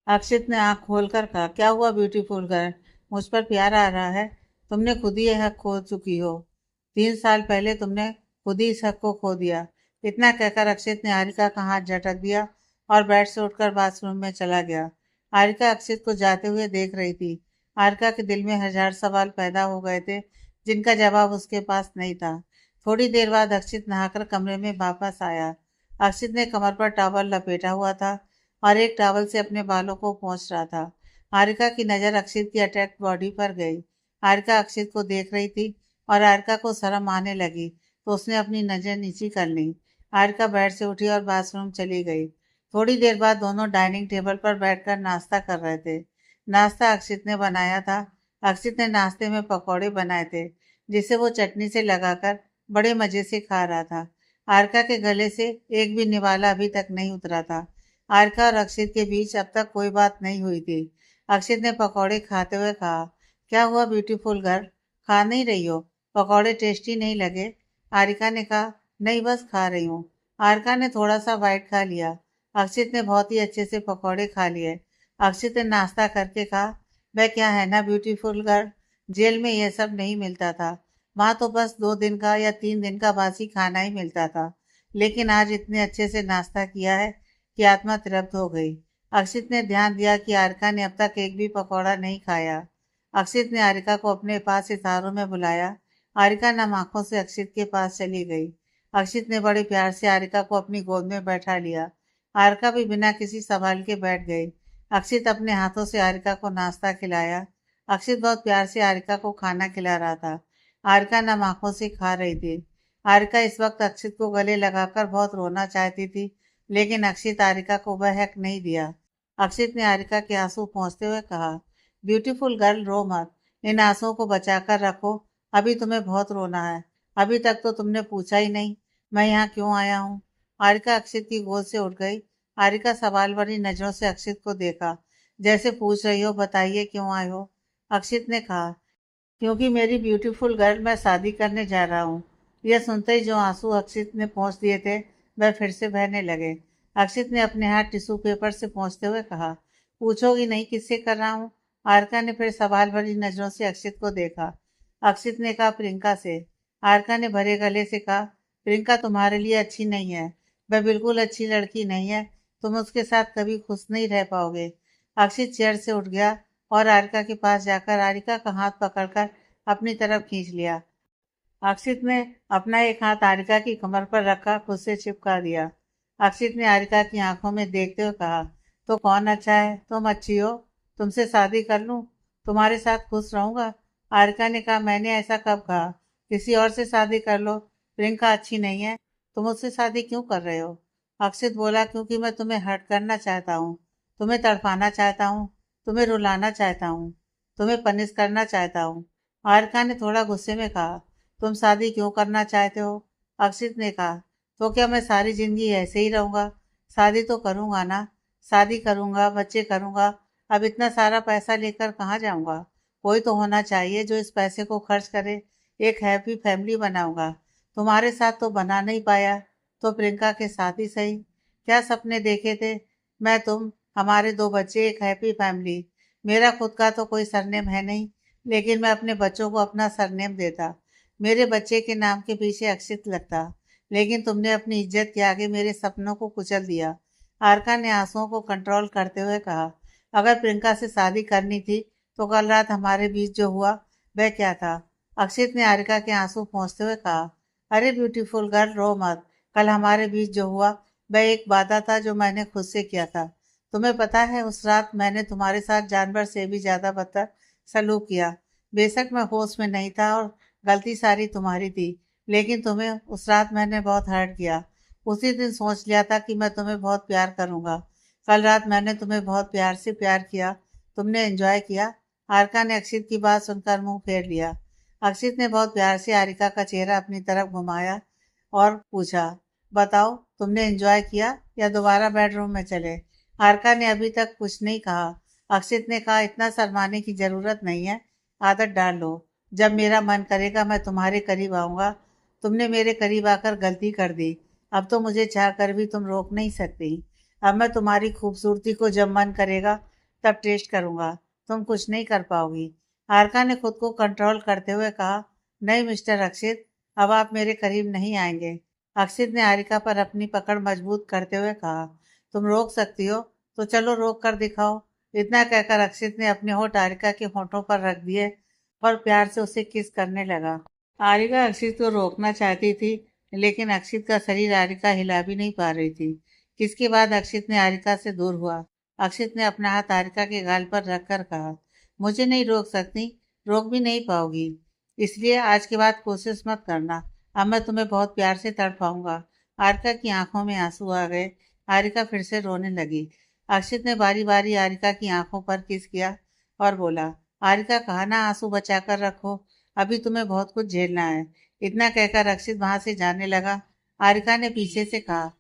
[SPEAKER 1] अक्षित ने आंख खोलकर कहा, क्या हुआ ब्यूटीफुल गर्ल, मुझ पर प्यार आ रहा है? तुमने खुद ही यह हक खो चुकी हो। 3 साल पहले तुमने खुद ही इस हक को खो दिया। इतना कहकर अक्षित ने हारिका का हाथ झटक दिया और बेड से उठकर बाथरूम में चला गया। हारिका अक्षित को जाते हुए देख रही थी। हारिका के दिल में हजार सवाल पैदा हो गए थे, जिनका जवाब उसके पास नहीं था। थोड़ी देर बाद अक्षित नहाकर कमरे में वापस आया। अक्षित ने कमर पर टॉवल लपेटा हुआ था और एक टॉवल से अपने बालों को पोंछ रहा था। हारिका की नज़र अक्षित की अटैक्ट बॉडी पर गई। हारिका अक्षित को देख रही थी और हारिका को शर्म आने लगी तो उसने अपनी नज़र नीची कर ली। हारिका बेड से उठी और बाथरूम चली गई। थोड़ी देर बाद दोनों डाइनिंग टेबल पर बैठकर नाश्ता कर रहे थे। नाश्ता अक्षित ने बनाया था। अक्षित ने नाश्ते में पकौड़े बनाए थे, जिसे वो चटनी से लगाकर बड़े मज़े से खा रहा था। हारिका के गले से एक भी निवाला अभी तक नहीं उतरा था। हारिका और अक्षित के बीच अब तक कोई बात नहीं हुई थी। अक्षित ने पकौड़े खाते हुए कहा, क्या हुआ ब्यूटीफुल गर्ल, खा नहीं रही हो? पकौड़े टेस्टी नहीं लगे? हारिका ने कहा, नहीं बस खा रही हूँ। हारिका ने थोड़ा सा बाइट खा लिया। अक्षित ने बहुत ही अच्छे से पकौड़े खा लिए। अक्षित ने नाश्ता करके कहा, वह क्या है ना ब्यूटीफुल गर्ल, जेल में यह सब नहीं मिलता था। वहाँ तो बस 2 दिन का या 3 दिन का बासी खाना ही मिलता था, लेकिन आज इतने अच्छे से नाश्ता किया है कि आत्मा तृप्त हो गई। अक्षित ने ध्यान दिया कि हारिका ने अब तक एक भी पकौड़ा नहीं खाया। अक्षित ने हारिका को अपने पास इशारों में बुलाया। हारिका नम आंखों से अक्षित के पास चली गई। अक्षित ने बड़े प्यार से हारिका को अपनी गोद में बैठा लिया। हारिका भी बिना किसी सवाल के बैठ गई। अक्षित अपने हाथों से हारिका को नाश्ता खिलाया। अक्षित बहुत प्यार से हारिका को खाना खिला रहा था। हारिका नम आंखों से खा रही थी। हारिका इस वक्त अक्षित को गले लगाकर बहुत रोना चाहती थी, लेकिन अक्षित आरिका को वह हक नहीं दिया। अक्षित ने आरिका के आंसू पोंछते हुए कहा, ब्यूटीफुल गर्ल, रो मत, इन आंसुओं को बचाकर रखो। अभी तुम्हें बहुत रोना है। अभी तक तो तुमने पूछा ही नहीं मैं यहाँ क्यों आया हूँ। आरिका अक्षित की गोद से उठ गई। आरिका सवाल भरी नजरों से अक्षित को देखा, जैसे पूछ रही हो, बताइए क्यों आए हो। अक्षित ने कहा, क्योंकि मेरी ब्यूटीफुल गर्ल, मैं शादी करने जा रहा हूँ। यह सुनते ही जो आंसू अक्षित ने पोंछ दिए थे वह फिर से बहने लगे। अक्षित ने अपने हाथ टिश्यू पेपर से पोंछते हुए कहा, पूछोगी नहीं किससे कर रहा हूँ। आरका ने फिर सवाल भरी नजरों से अक्षित को देखा। अक्षित ने कहा, प्रियंका से। आरका ने भरे गले से कहा, प्रियंका तुम्हारे लिए अच्छी नहीं है। वह बिल्कुल अच्छी लड़की नहीं है। तुम उसके साथ कभी खुश नहीं रह पाओगे। अक्षित चेयर से उठ गया और आरिका के पास जाकर आरिका का हाथ पकड़कर अपनी तरफ खींच लिया। अक्षित ने अपना एक हाथ आरिका की कमर पर रखा, खुद से चिपका दिया। अक्षित ने आरिका की आंखों में देखते हुए कहा, तो कौन अच्छा है? तुम अच्छी हो। तुमसे शादी कर लूं? तुम्हारे साथ खुश रहूंगा। आरिका ने कहा, मैंने ऐसा कब कहा? किसी और से शादी कर लो। प्रियंका अच्छी नहीं है। तुम उससे शादी क्यों कर रहे हो? अक्षित बोला, क्योंकि मैं तुम्हें हर्ट करना चाहता हूँ, तुम्हें तड़पाना चाहता हूँ, तुम्हें रुलाना चाहता हूँ, तुम्हें पनिश करना चाहता हूँ। आरिका ने थोड़ा गुस्से में कहा, तुम शादी क्यों करना चाहते हो? अक्षित ने कहा, तो क्या मैं सारी जिंदगी ऐसे ही रहूंगा? शादी तो करूंगा ना। शादी करूंगा, बच्चे करूंगा। अब इतना सारा पैसा लेकर कहाँ जाऊंगा? कोई तो होना चाहिए जो इस पैसे को खर्च करे। एक हैप्पी फैमिली बनाऊंगा। तुम्हारे साथ तो बना नहीं पाया, तो प्रियंका के साथ ही सही। क्या सपने देखे थे? मैं, तुम, हमारे दो बच्चे, एक हैप्पी फैमिली। मेरा खुद का तो कोई सरनेम है नहीं, लेकिन मैं अपने बच्चों को अपना सरनेम देता। मेरे बच्चे के नाम के पीछे अक्षित लगता। लेकिन तुमने अपनी इज्जत के आगे मेरे सपनों को कुचल दिया। आरका ने आंसुओं को कंट्रोल करते हुए कहा, अगर प्रियंका से शादी करनी थी तो कल रात हमारे बीच जो हुआ वह क्या था? अक्षित ने आरिका के आंसू पोंछते हुए कहा, अरे ब्यूटीफुल गर्ल, रो मत। कल हमारे बीच जो हुआ वह एक वादा था जो मैंने खुद से किया था। तुम्हें पता है, उस रात मैंने तुम्हारे साथ जानवर से भी ज्यादा बदतर सलूक किया। बेशक मैं होश में नहीं था और गलती सारी तुम्हारी थी, लेकिन तुम्हें उस रात मैंने बहुत हर्ट किया। उसी दिन सोच लिया था कि मैं तुम्हें बहुत प्यार करूंगा। कल रात मैंने तुम्हें बहुत प्यार से प्यार किया। तुमने एंजॉय किया। आरिका ने अक्षित की बात सुनकर मुंह फेर लिया। अक्षित ने बहुत प्यार से आरिका का चेहरा अपनी तरफ घुमाया और पूछा, बताओ, तुमने एंजॉय किया या दोबारा बेडरूम में चले? आरिका ने अभी तक कुछ नहीं कहा। अक्षित ने कहा, इतना शर्माने की जरूरत नहीं है, आदत डाल लो। जब मेरा मन करेगा मैं तुम्हारे करीब आऊंगा। तुमने मेरे करीब आकर गलती कर दी। अब तो मुझे चाह कर भी तुम रोक नहीं सकती। अब मैं तुम्हारी खूबसूरती को जब मन करेगा तब टेस्ट करूंगा। तुम कुछ नहीं कर पाओगी। आरका ने खुद को कंट्रोल करते हुए कहा, नहीं मिस्टर अक्षित, अब आप मेरे करीब नहीं आएंगे। अक्षित ने आरिका पर अपनी पकड़ मजबूत करते हुए कहा, तुम रोक सकती हो तो चलो रोक कर दिखाओ। इतना कहकर अक्षित ने अपने होंठ आरिका के होंठों पर रख दिए और प्यार से उसे किस करने लगा। आरिका अक्षित को रोकना चाहती थी, लेकिन अक्षित का शरीर आरिका हिला भी नहीं पा रही थी। किसके बाद अक्षित ने आरिका से दूर हुआ। अक्षित ने अपना हाथ आरिका के गाल पर रखकर कहा, मुझे नहीं रोक सकती, रोक भी नहीं पाओगी। इसलिए आज के बाद कोशिश मत करना। अब मैं तुम्हें बहुत प्यार से तड़पाऊंगा। आरिका की आंखों में आंसू आ गए। आरिका फिर से रोने लगी। अक्षित ने बारी बारी आरिका की आंखों पर किस किया और बोला, आरिका, कहा ना आंसू बचा कर रखो, अभी तुम्हें बहुत कुछ झेलना है। इतना कहकर अक्षित वहां से जाने लगा। आरिका ने पीछे से कहा,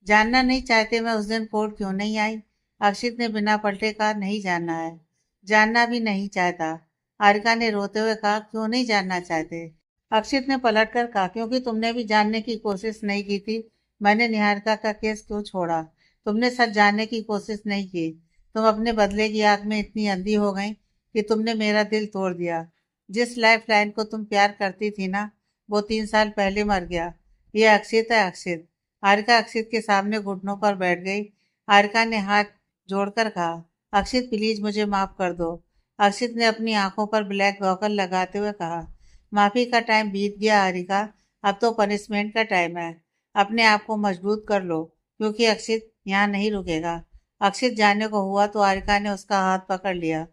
[SPEAKER 1] जानना नहीं चाहते मैं उस दिन कोर्ट क्यों नहीं आई? अक्षित ने बिना पलटे कहा, नहीं जानना है। जानना भी नहीं चाहता। आरिका ने रोते हुए कहा, क्यों नहीं जानना चाहते? अक्षित ने पलट कर कहा, क्योंकि तुमने भी जानने की कोशिश नहीं की थी। मैंने निहारिका का केस क्यों छोड़ा? तुमने सच जानने की कोशिश नहीं की। तुम अपने बदले की आग में इतनी अंधी हो गई कि तुमने मेरा दिल तोड़ दिया। जिस लाइफ लाइन को तुम प्यार करती थी ना, वो 3 साल पहले मर गया। ये अक्षित है, अक्षित। आरिका अक्षित के सामने घुटनों पर बैठ गई। आरिका ने हाथ जोड़कर कहा, अक्षित प्लीज मुझे माफ कर दो। अक्षित ने अपनी आंखों पर ब्लैक गॉगल लगाते हुए कहा, माफी का टाइम बीत गया आरिका, अब तो पनिशमेंट का टाइम है। अपने आप को मजबूत कर लो, क्योंकि अक्षित यहाँ नहीं रुकेगा। अक्षित जाने को हुआ तो आरिका ने उसका हाथ पकड़ लिया।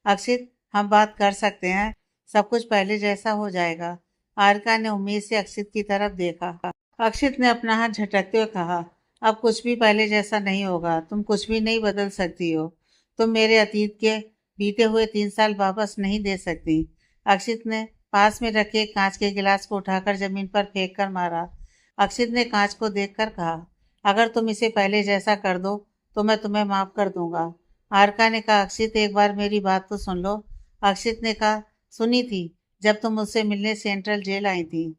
[SPEAKER 1] अक्षित, हम बात कर सकते हैं, सब कुछ पहले जैसा हो जाएगा। आरिका ने उम्मीद से अक्षित की तरफ देखा। अक्षित ने अपना हाथ झटकते हुए कहा, अब कुछ भी पहले जैसा नहीं होगा। तुम कुछ भी नहीं बदल सकती हो। तुम मेरे अतीत के बीते हुए 3 साल वापस नहीं दे सकती। अक्षित ने पास में रखे कांच के गिलास को उठाकर जमीन पर फेंक कर मारा। अक्षित ने कांच को देखकर कहा, अगर तुम इसे पहले जैसा कर दो तो मैं तुम्हें माफ कर दूंगा। आरका ने कहा, अक्षित एक बार मेरी बात तो सुन लो। अक्षित ने कहा, सुनी थी, जब तुम मुझसे मिलने सेंट्रल जेल आई थी।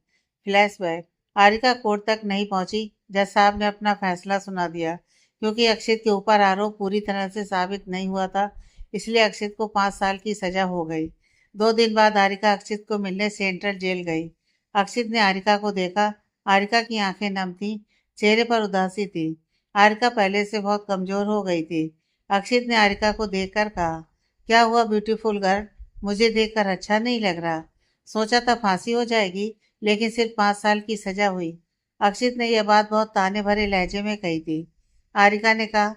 [SPEAKER 1] फ्लैशबैक। आरिका कोर्ट तक नहीं पहुंची। जज साहब ने अपना फैसला सुना दिया। क्योंकि अक्षित के ऊपर आरोप पूरी तरह से साबित नहीं हुआ था, इसलिए अक्षित को 5 साल की सजा हो गई। 2 दिन बाद आरिका अक्षित को मिलने सेंट्रल जेल गई। अक्षित ने आरिका को देखा। आरिका की आंखें नम थीं, चेहरे पर उदासी थी। आरिका पहले से बहुत कमजोर हो गई थी। अक्षित ने आरिका को देखकर कहा, क्या हुआ ब्यूटीफुल गर्ल, मुझे देखकर अच्छा नहीं लग रहा। सोचा था फांसी हो जाएगी, लेकिन सिर्फ 5 साल की सजा हुई। अक्षित ने यह बात बहुत ताने भरे लहजे में कही थी। आरिका ने कहा,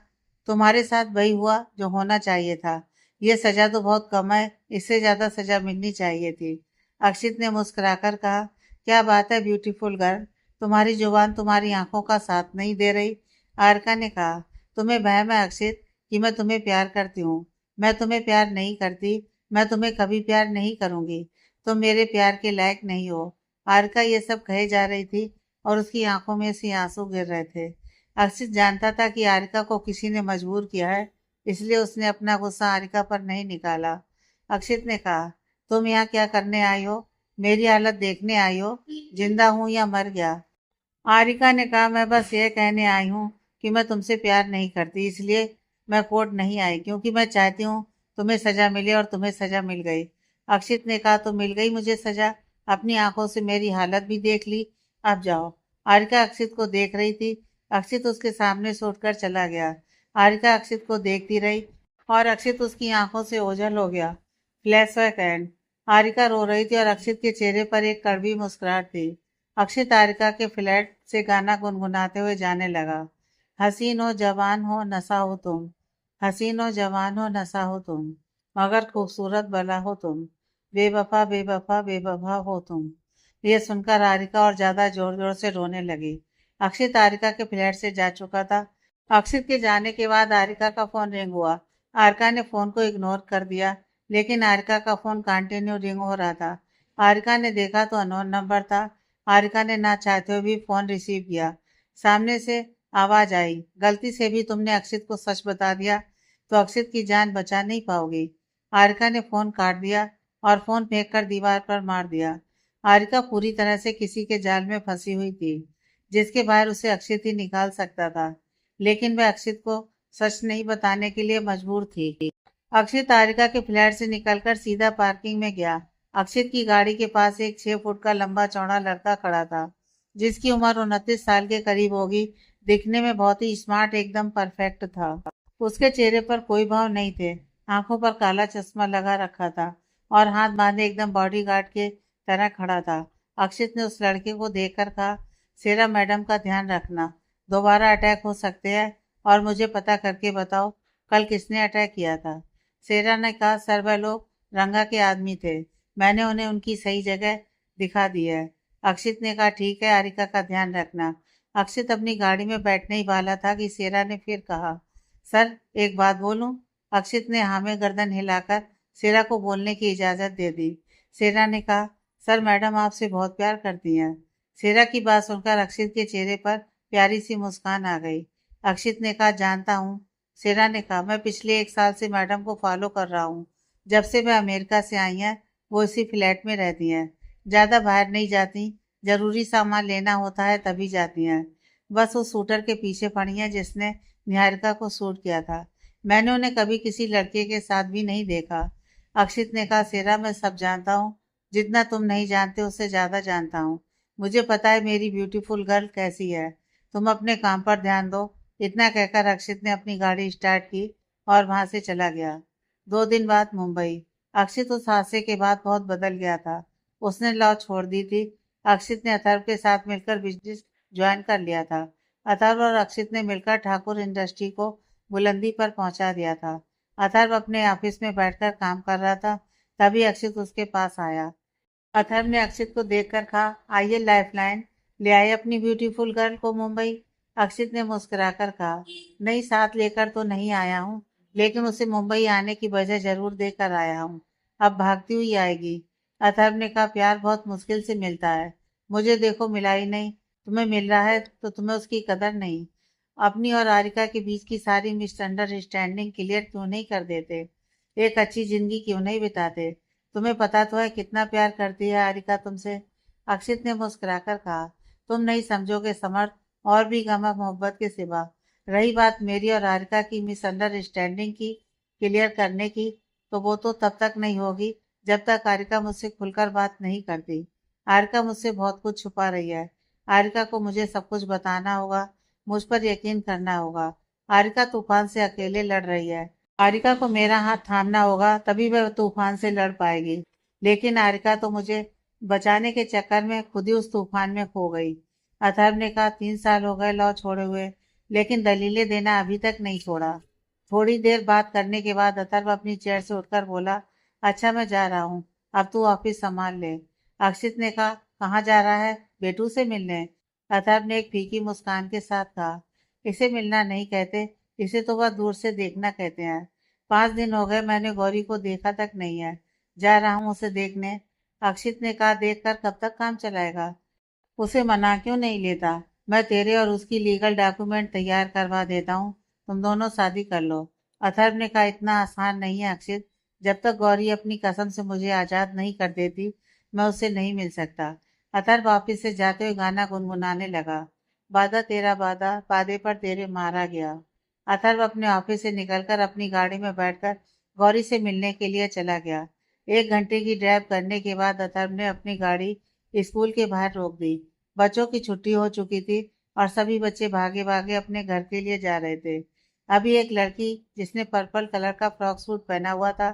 [SPEAKER 1] तुम्हारे साथ वही हुआ जो होना चाहिए था। यह सजा तो बहुत कम है, इससे ज्यादा सजा मिलनी चाहिए थी। अक्षित ने मुस्कुराकर कहा, क्या बात है ब्यूटीफुल गर्ल, तुम्हारी जुबान तुम्हारी आंखों का साथ नहीं दे रही। आरिका ने कहा, तुम्हें वहम है अक्षित कि मैं तुम्हें प्यार करती हूँ। मैं तुम्हें प्यार नहीं करती। मैं तुम्हें कभी प्यार नहीं करूंगी। तुम मेरे प्यार के लायक नहीं हो। आरिका ये सब कहे जा रही थी और उसकी आंखों में से आंसू गिर रहे थे। अक्षित जानता था कि आरिका को किसी ने मजबूर किया है, इसलिए उसने अपना गुस्सा आरिका पर नहीं निकाला। अक्षित ने कहा, तुम यहाँ क्या करने आई हो? मेरी हालत देखने आई हो, जिंदा हूँ या मर गया? आरिका ने कहा, मैं बस ये कहने आई हूँ कि मैं तुमसे प्यार नहीं करती, इसलिए मैं कोर्ट नहीं आई, क्योंकि मैं चाहती हूँ तुम्हें सजा मिले, और तुम्हें सजा मिल गई। अक्षित ने कहा, तो मिल गई मुझे सजा। अपनी आंखों से मेरी हालत भी देख ली, अब जाओ। आरिका अक्षित को देख रही थी। अक्षित उसके सामने से उठकर चला गया। आरिका अक्षित को देखती रही और अक्षित उसकी आंखों से ओझल हो गया। Flashback and. आरिका रो रही थी और अक्षित के चेहरे पर एक कड़वी मुस्कुराहट थी। अक्षित आरिका के फ्लैट से गाना गुनगुनाते हुए जाने लगा। हसीन हो जवान हो नशा हो तुम, हसीन हो जवान हो नशा हो तुम, मगर खूबसूरत भला हो तुम, बेवफा बेवफा बेवफा हो तुम। ये सुनकर आरिका और ज्यादा जोर जोर से रोने लगी। अक्षित आरिका के फ्लैट से जा चुका था। अक्षित के जाने के बाद आरिका का फोन रिंग हुआ। आरिका ने फोन को इग्नोर कर दिया, लेकिन आरिका का फोन कंटिन्यू रिंग हो रहा था। आरिका ने देखा तो अननोन नंबर था। आरिका ने ना चाहते हुए भी फोन रिसीव किया। सामने से आवाज आई, गलती से भी तुमने अक्षित को सच बता दिया तो अक्षित की जान बचा नहीं पाओगी। आरिका ने फोन काट दिया और फोन फेंक कर दीवार पर मार दिया। आरिका पूरी तरह से किसी के जाल में फंसी हुई थी, जिसके बाहर उसे अक्षित ही निकाल सकता था, लेकिन वह अक्षित को सच नहीं बताने के लिए मजबूर थी। अक्षित आरिका के फ्लैट से निकलकर सीधा पार्किंग में गया। अक्षित की गाड़ी के पास एक 6 फुट का लंबा चौड़ा लड़का खड़ा था, जिसकी उम्र 29 साल के करीब होगी। दिखने में बहुत ही स्मार्ट, एकदम परफेक्ट था। उसके चेहरे पर कोई भाव नहीं थे। आंखों पर काला चश्मा लगा रखा था और हाथ बांधे एकदम बॉडीगार्ड के तरह खड़ा था। अक्षित ने उस लड़के को देखकर कहा, सेरा मैडम का ध्यान रखना, दोबारा अटैक हो सकते हैं, और मुझे पता करके बताओ कल किसने अटैक किया था। सेरा ने कहा, सर वह लोग रंगा के आदमी थे, मैंने उन्हें उनकी सही जगह दिखा दी है। अक्षित ने कहा, ठीक है, आरिका का ध्यान रखना। अक्षित अपनी गाड़ी में बैठने ही वाला था कि सेरा ने फिर कहा, सर एक बात बोलूं? अक्षित ने हाँ में गर्दन हिलाकर सेरा को बोलने की इजाजत दे दी। सेरा ने कहा, सर मैडम आपसे बहुत प्यार करती हैं। सेरा की बात सुनकर अक्षित के चेहरे पर प्यारी सी मुस्कान आ गई। अक्षित ने कहा, जानता हूँ। सेरा ने कहा, मैं पिछले 1 साल से मैडम को फॉलो कर रहा हूँ। जब से वह अमेरिका से आई हैं, वो इसी फ्लैट में रहती हैं। ज़्यादा बाहर नहीं जाती, जरूरी सामान लेना होता है तभी जाती हैं। बस उस शूटर के पीछे पड़ी हैं जिसने निहारिका को शूट किया था। मैंने उन्हें कभी किसी लड़के के साथ भी नहीं देखा। अक्षित ने कहा, सेरा मैं सब जानता हूँ, जितना तुम नहीं जानते उससे ज़्यादा जानता हूँ। मुझे पता है मेरी ब्यूटीफुल गर्ल कैसी है। तुम अपने काम पर ध्यान दो। इतना कहकर अक्षित ने अपनी गाड़ी स्टार्ट की और वहां से चला गया। 2 दिन बाद मुंबई। अक्षित उस हादसे के बाद बहुत बदल गया था। उसने लॉ छोड़ दी थी। अक्षित ने अथर्व के साथ मिलकर बिजनेस ज्वाइन कर लिया था। अथर्व और अक्षित ने मिलकर ठाकुर इंडस्ट्री को बुलंदी पर पहुंचा दिया था। अथर्व अपने ऑफिस में बैठकर काम कर रहा था, तभी अक्षित उसके पास आया। अथर्व ने अक्षित को देखकर कहा, आइए लाइफलाइन ले आए अपनी ब्यूटीफुल गर्ल को मुंबई। अक्षित ने मुस्कुराकर कहा, नहीं साथ लेकर तो नहीं आया हूँ, लेकिन उसे मुंबई आने की वजह जरूर देकर आया हूँ। अब भागती हुई आएगी। अथर्व ने कहा, प्यार बहुत मुश्किल से मिलता है। मुझे देखो मिला ही नहीं, तुम्हें मिल रहा है तो तुम्हें उसकी कदर नहीं। अपनी और आरिका के बीच की सारी मिसअंडरस्टैंडिंग क्लियर क्यों नहीं कर देते? एक अच्छी जिंदगी क्यों नहीं बिताते? तुम्हें पता तो है कितना प्यार करती है आरिका तुमसे। अक्षित ने मुस्कुराकर कहा, तुम नहीं समझोगे समर्थ, और भी गम है मोहब्बत के सिवा। रही बात मेरी और आरिका की मिसअंडरस्टैंडिंग की क्लियर करने की, तो वो तो तब तक नहीं होगी जब तक आरिका मुझसे खुलकर बात नहीं करती। आरिका मुझसे बहुत कुछ छुपा रही है। आरिका को मुझे सब कुछ बताना होगा, मुझ पर यकीन करना होगा। आरिका तूफान से अकेले लड़ रही है। आरिका को मेरा हाथ थामना होगा, तभी वह तूफान से लड़ पाएगी। लेकिन आरिका तो मुझे बचाने के चक्कर में खुद ही उस तूफान में खो गई। अथर्व ने कहा, 3 साल हो गए लौ छोड़े हुए, लेकिन दलीलें देना अभी तक नहीं छोड़ा। थोड़ी देर बात करने के बाद अथर्व अपनी चेयर से उठकर बोला, अच्छा मैं जा रहा हूँ, अब तू ऑफिस संभाल ले। अक्षित ने कहा, कहाँ जा रहा है? बेटू से मिलने। अथर्व ने एक फीकी मुस्कान के साथ कहा, इसे मिलना नहीं कहते, इसे तो वह दूर से देखना कहते हैं। 5 दिन हो गए मैंने गौरी को देखा तक नहीं है, जा रहा हूँ उसे देखने। अक्षित ने कहा, देख कर कब तक काम चलाएगा? उसे मना क्यों नहीं लेता? मैं तेरे और उसकी लीगल डॉक्यूमेंट तैयार करवा देता हूँ, तुम दोनों शादी कर लो। अथर्व ने कहा, इतना आसान नहीं है अक्षित, जब तक गौरी अपनी कसम से मुझे आजाद नहीं कर देती मैं उससे नहीं मिल सकता। अथर्व ऑफिस से जाते हुए गाना गुनगुनाने लगा, बाधा तेरा बाधा बाधे पर तेरे मारा गया। अथर्व अपने ऑफिस से निकलकर अपनी गाड़ी में बैठकर गौरी से मिलने के लिए चला गया। 1 घंटे की ड्राइव करने के बाद अथर्व ने अपनी गाड़ी स्कूल के बाहर रोक दी। बच्चों की छुट्टी हो चुकी थी और सभी बच्चे भागे भागे अपने घर के लिए जा रहे थे। अभी एक लड़की जिसने पर्पल कलर का फ्रॉक सूट पहना हुआ था,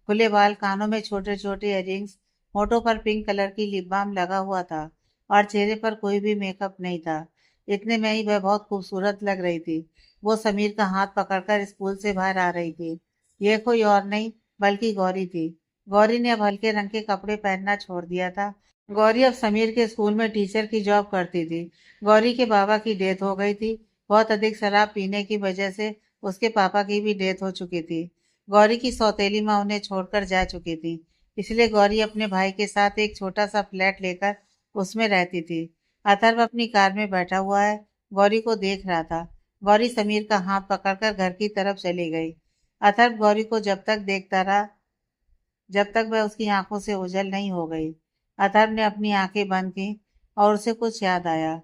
[SPEAKER 1] खुले बाल, कानों में छोटे छोटे इयररिंग्स, होठों पर पिंक कलर की लिप बाम लगा हुआ था और चेहरे पर कोई भी मेकअप नहीं था। इतने में ही वह बहुत खूबसूरत लग रही थी। वो समीर का हाथ पकड़कर स्कूल से बाहर आ रही थी। यह कोई और नहीं बल्कि गौरी थी। गौरी ने अब हल्के रंग के कपड़े पहनना छोड़ दिया था। गौरी अब समीर के स्कूल में टीचर की जॉब करती थी। गौरी के बाबा की डेथ हो गई थी। बहुत अधिक शराब पीने की वजह से उसके पापा की भी डेथ हो चुकी थी। गौरी की सौतेली माँ उन्हें छोड़कर जा चुकी थी, इसलिए गौरी अपने भाई के साथ एक छोटा सा फ्लैट लेकर उसमें रहती थी। अथर्व अपनी कार में बैठा हुआ है, गौरी को देख रहा था। गौरी समीर का हाथ पकड़कर घर की तरफ चली गई। अथर्व गौरी को जब तक देखता रहा जब तक वह उसकी आंखों से ओझल नहीं हो गई। अथर्व ने अपनी आंखें बंद की और उसे कुछ याद आया।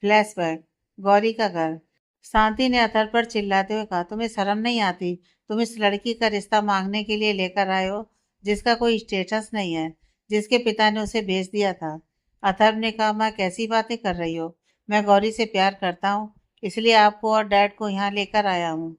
[SPEAKER 1] फ्लैशबैक, गौरी का घर। शांति ने अथर्व पर चिल्लाते हुए कहा, तुम्हें शर्म नहीं आती? तुम इस लड़की का रिश्ता मांगने के लिए लेकर आए हो, जिसका कोई स्टेटस नहीं है, जिसके पिता ने उसे भेज दिया था। अथर्व ने कहा, मैं कैसी बातें कर रही हो? मैं गौरी से प्यार करता हूँ, इसलिए आपको और डैड को यहाँ लेकर आया हूँ।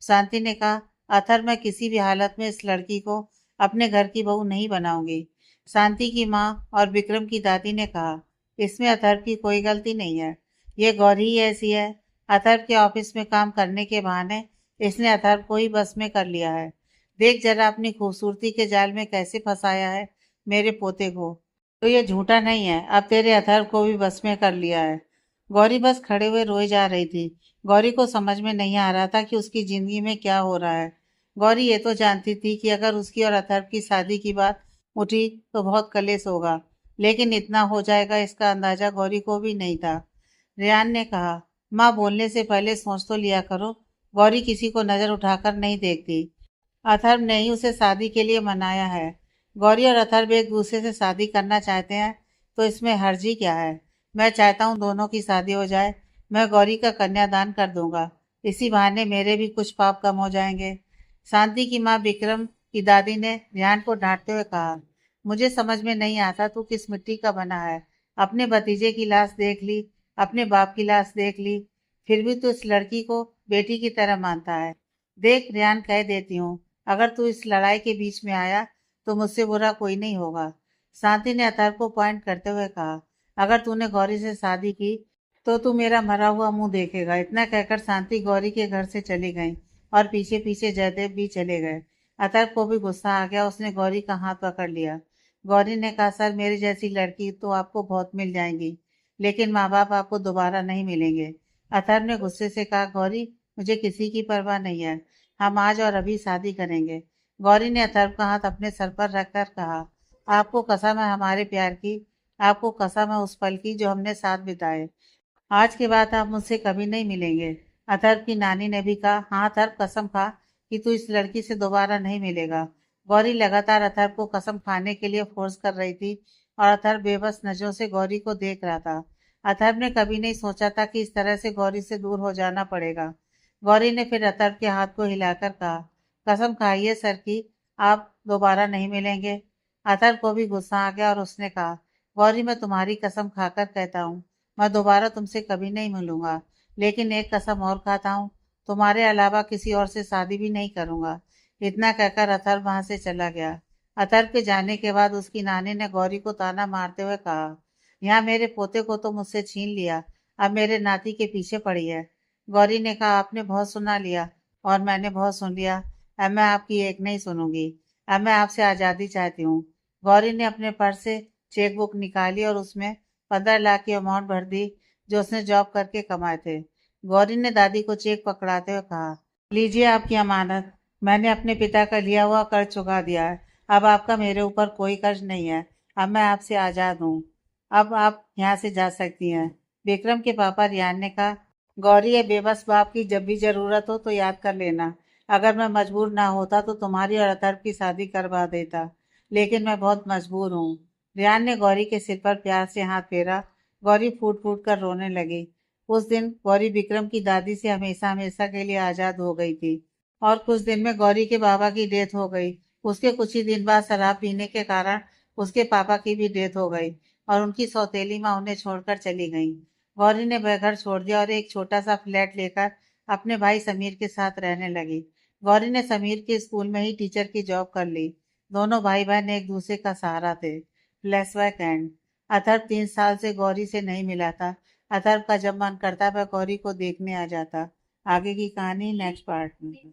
[SPEAKER 1] शांति ने कहा, अथर्व मैं किसी भी हालत में इस लड़की को अपने घर की बहू नहीं बनाऊंगी। शांति की माँ और विक्रम की दादी ने कहा, इसमें अथर्व की कोई गलती नहीं है, ये गौरी ही ऐसी है। अथर्व के ऑफिस में काम करने के बहाने इसने अथर्व को ही बस में कर लिया है। देख जरा अपनी खूबसूरती के जाल में कैसे फंसाया है मेरे पोते को। तो ये झूठा नहीं है, अब तेरे अथर्व को भी बस में कर लिया है। गौरी बस खड़े हुए रोए जा रही थी। गौरी को समझ में नहीं आ रहा था कि उसकी जिंदगी में क्या हो रहा है। गौरी ये तो जानती थी कि अगर उसकी और अथर्व की शादी की बात उठी तो बहुत कलेश होगा, लेकिन इतना हो जाएगा इसका अंदाजा गौरी को भी नहीं था। रेयान ने कहा, माँ बोलने से पहले सोच तो लिया करो, गौरी किसी को नजर उठाकर नहीं देखती। अथर्व ने ही उसे शादी के लिए मनाया है। गौरी और अथर्व एक दूसरे से शादी करना चाहते हैं तो इसमें हर्जी क्या है? मैं चाहता हूँ दोनों की शादी हो जाए। मैं गौरी का कन्यादान कर दूंगा, इसी बहाने मेरे भी कुछ पाप कम हो जाएंगे। शांति की माँ विक्रम की दादी ने ध्यान को डांटते हुए कहा, मुझे समझ में नहीं आता तू किस मिट्टी का बना है। अपने भतीजे की लाश देख ली, अपने बाप की लाश देख ली, फिर भी तू इस लड़की को बेटी की तरह मानता है। देख रेयान, कह देती हूँ, अगर तू इस लड़ाई के बीच में आया तो मुझसे बुरा कोई नहीं होगा। शांति ने अथर्व को पॉइंट करते हुए कहा, अगर तूने गौरी से शादी की तो तू मेरा मरा हुआ मुंह देखेगा। इतना कहकर शांति गौरी के घर से चली गई और पीछे पीछे जयदेव भी चले गए। अतर्व को भी गुस्सा आ गया, उसने गौरी का हाथ पकड़ लिया। गौरी ने कहा, सर मेरी जैसी लड़की तो आपको बहुत मिल जाएंगी, लेकिन माँ बाप आपको दोबारा नहीं मिलेंगे। अथर्व ने गुस्से से कहा, गौरी मुझे किसी की परवाह नहीं है, हम आज और अभी शादी करेंगे। गौरी ने अथर्व का हाथ अपने सर पर रखकर कहा, आपको कसम है हमारे प्यार की, आपको कसम है उस पल की जो हमने साथ बिताए। आज के बाद आप मुझसे कभी नहीं मिलेंगे। अथर्व की नानी ने भी कहा, हाँ अथर्व कसम खा कि तू इस लड़की से दोबारा नहीं मिलेगा। गौरी लगातार अथर्व को कसम खाने के लिए फोर्स कर रही थी और अथर्व बेबस नजरों से गौरी को देख रहा था। अथर्व ने कभी नहीं सोचा था कि इस तरह से गौरी से दूर हो जाना पड़ेगा। गौरी ने फिर अथर्व के हाथ को हिलाकर कहा, कसम खाइए सर की आप दोबारा नहीं मिलेंगे। अथर्व को भी गुस्सा आ गया और उसने कहा, गौरी मैं तुम्हारी कसम खाकर कहता हूँ मैं दोबारा तुमसे कभी नहीं मिलूंगा, लेकिन एक कसम और खाता हूँ, तुम्हारे अलावा किसी और से शादी भी नहीं करूंगा। इतना कहकर अथर्व वहां से चला गया। अथर्व के जाने के बाद उसकी नानी ने गौरी को ताना मारते हुए कहा, यहाँ मेरे पोते को तो मुझसे छीन लिया, अब मेरे नाती के पीछे पड़ी है। गौरी ने कहा, आपने बहुत सुना लिया और मैंने बहुत सुन लिया, अब मैं आपकी एक नहीं सुनूंगी। अब मैं आपसे आज़ादी चाहती हूँ। गौरी ने अपने पर्स से चेक बुक निकाली और उसमें 15 लाख की अमाउंट भर दी जो उसने जॉब करके कमाए थे। गौरी ने दादी को चेक पकड़ाते हुए कहा, लीजिए आपकी अमानत, मैंने अपने पिता का लिया हुआ कर्ज चुका दिया है, अब आपका मेरे ऊपर कोई कर्ज नहीं है, अब मैं आपसे आज़ाद हूँ, अब आप यहाँ से जा सकती हैं। विक्रम के पापा रियान ने कहा, गौरी ये बेबस बाप की जब भी ज़रूरत हो तो याद कर लेना, अगर मैं मजबूर ना होता तो तुम्हारी और अतर्व की शादी करवा देता, लेकिन मैं बहुत मजबूर हूँ। रियान ने गौरी के सिर पर प्यार से हाथ फेरा। गौरी फूट फूट कर रोने लगी। उस दिन गौरी विक्रम की दादी से हमेशा हमेशा के लिए आजाद हो गई थी। और कुछ दिन में गौरी के बाबा की डेथ हो गई। उसके कुछ ही दिन बाद शराब पीने के कारण उसके पापा की भी डेथ हो गई और उनकी सौतेली माँ उन्हें छोड़कर चली गई। गौरी ने वह घर छोड़ दिया और एक छोटा सा फ्लैट लेकर अपने भाई समीर के साथ रहने लगी। गौरी ने समीर के स्कूल में ही टीचर की जॉब कर ली। दोनों भाई बहन एक दूसरे का सहारा थे। Flashback and. अथर्व 3 साल से गौरी से नहीं मिला था। अथर्व का जब मन करता वह गौरी को देखने आ जाता। आगे की कहानी नेक्स्ट पार्ट में।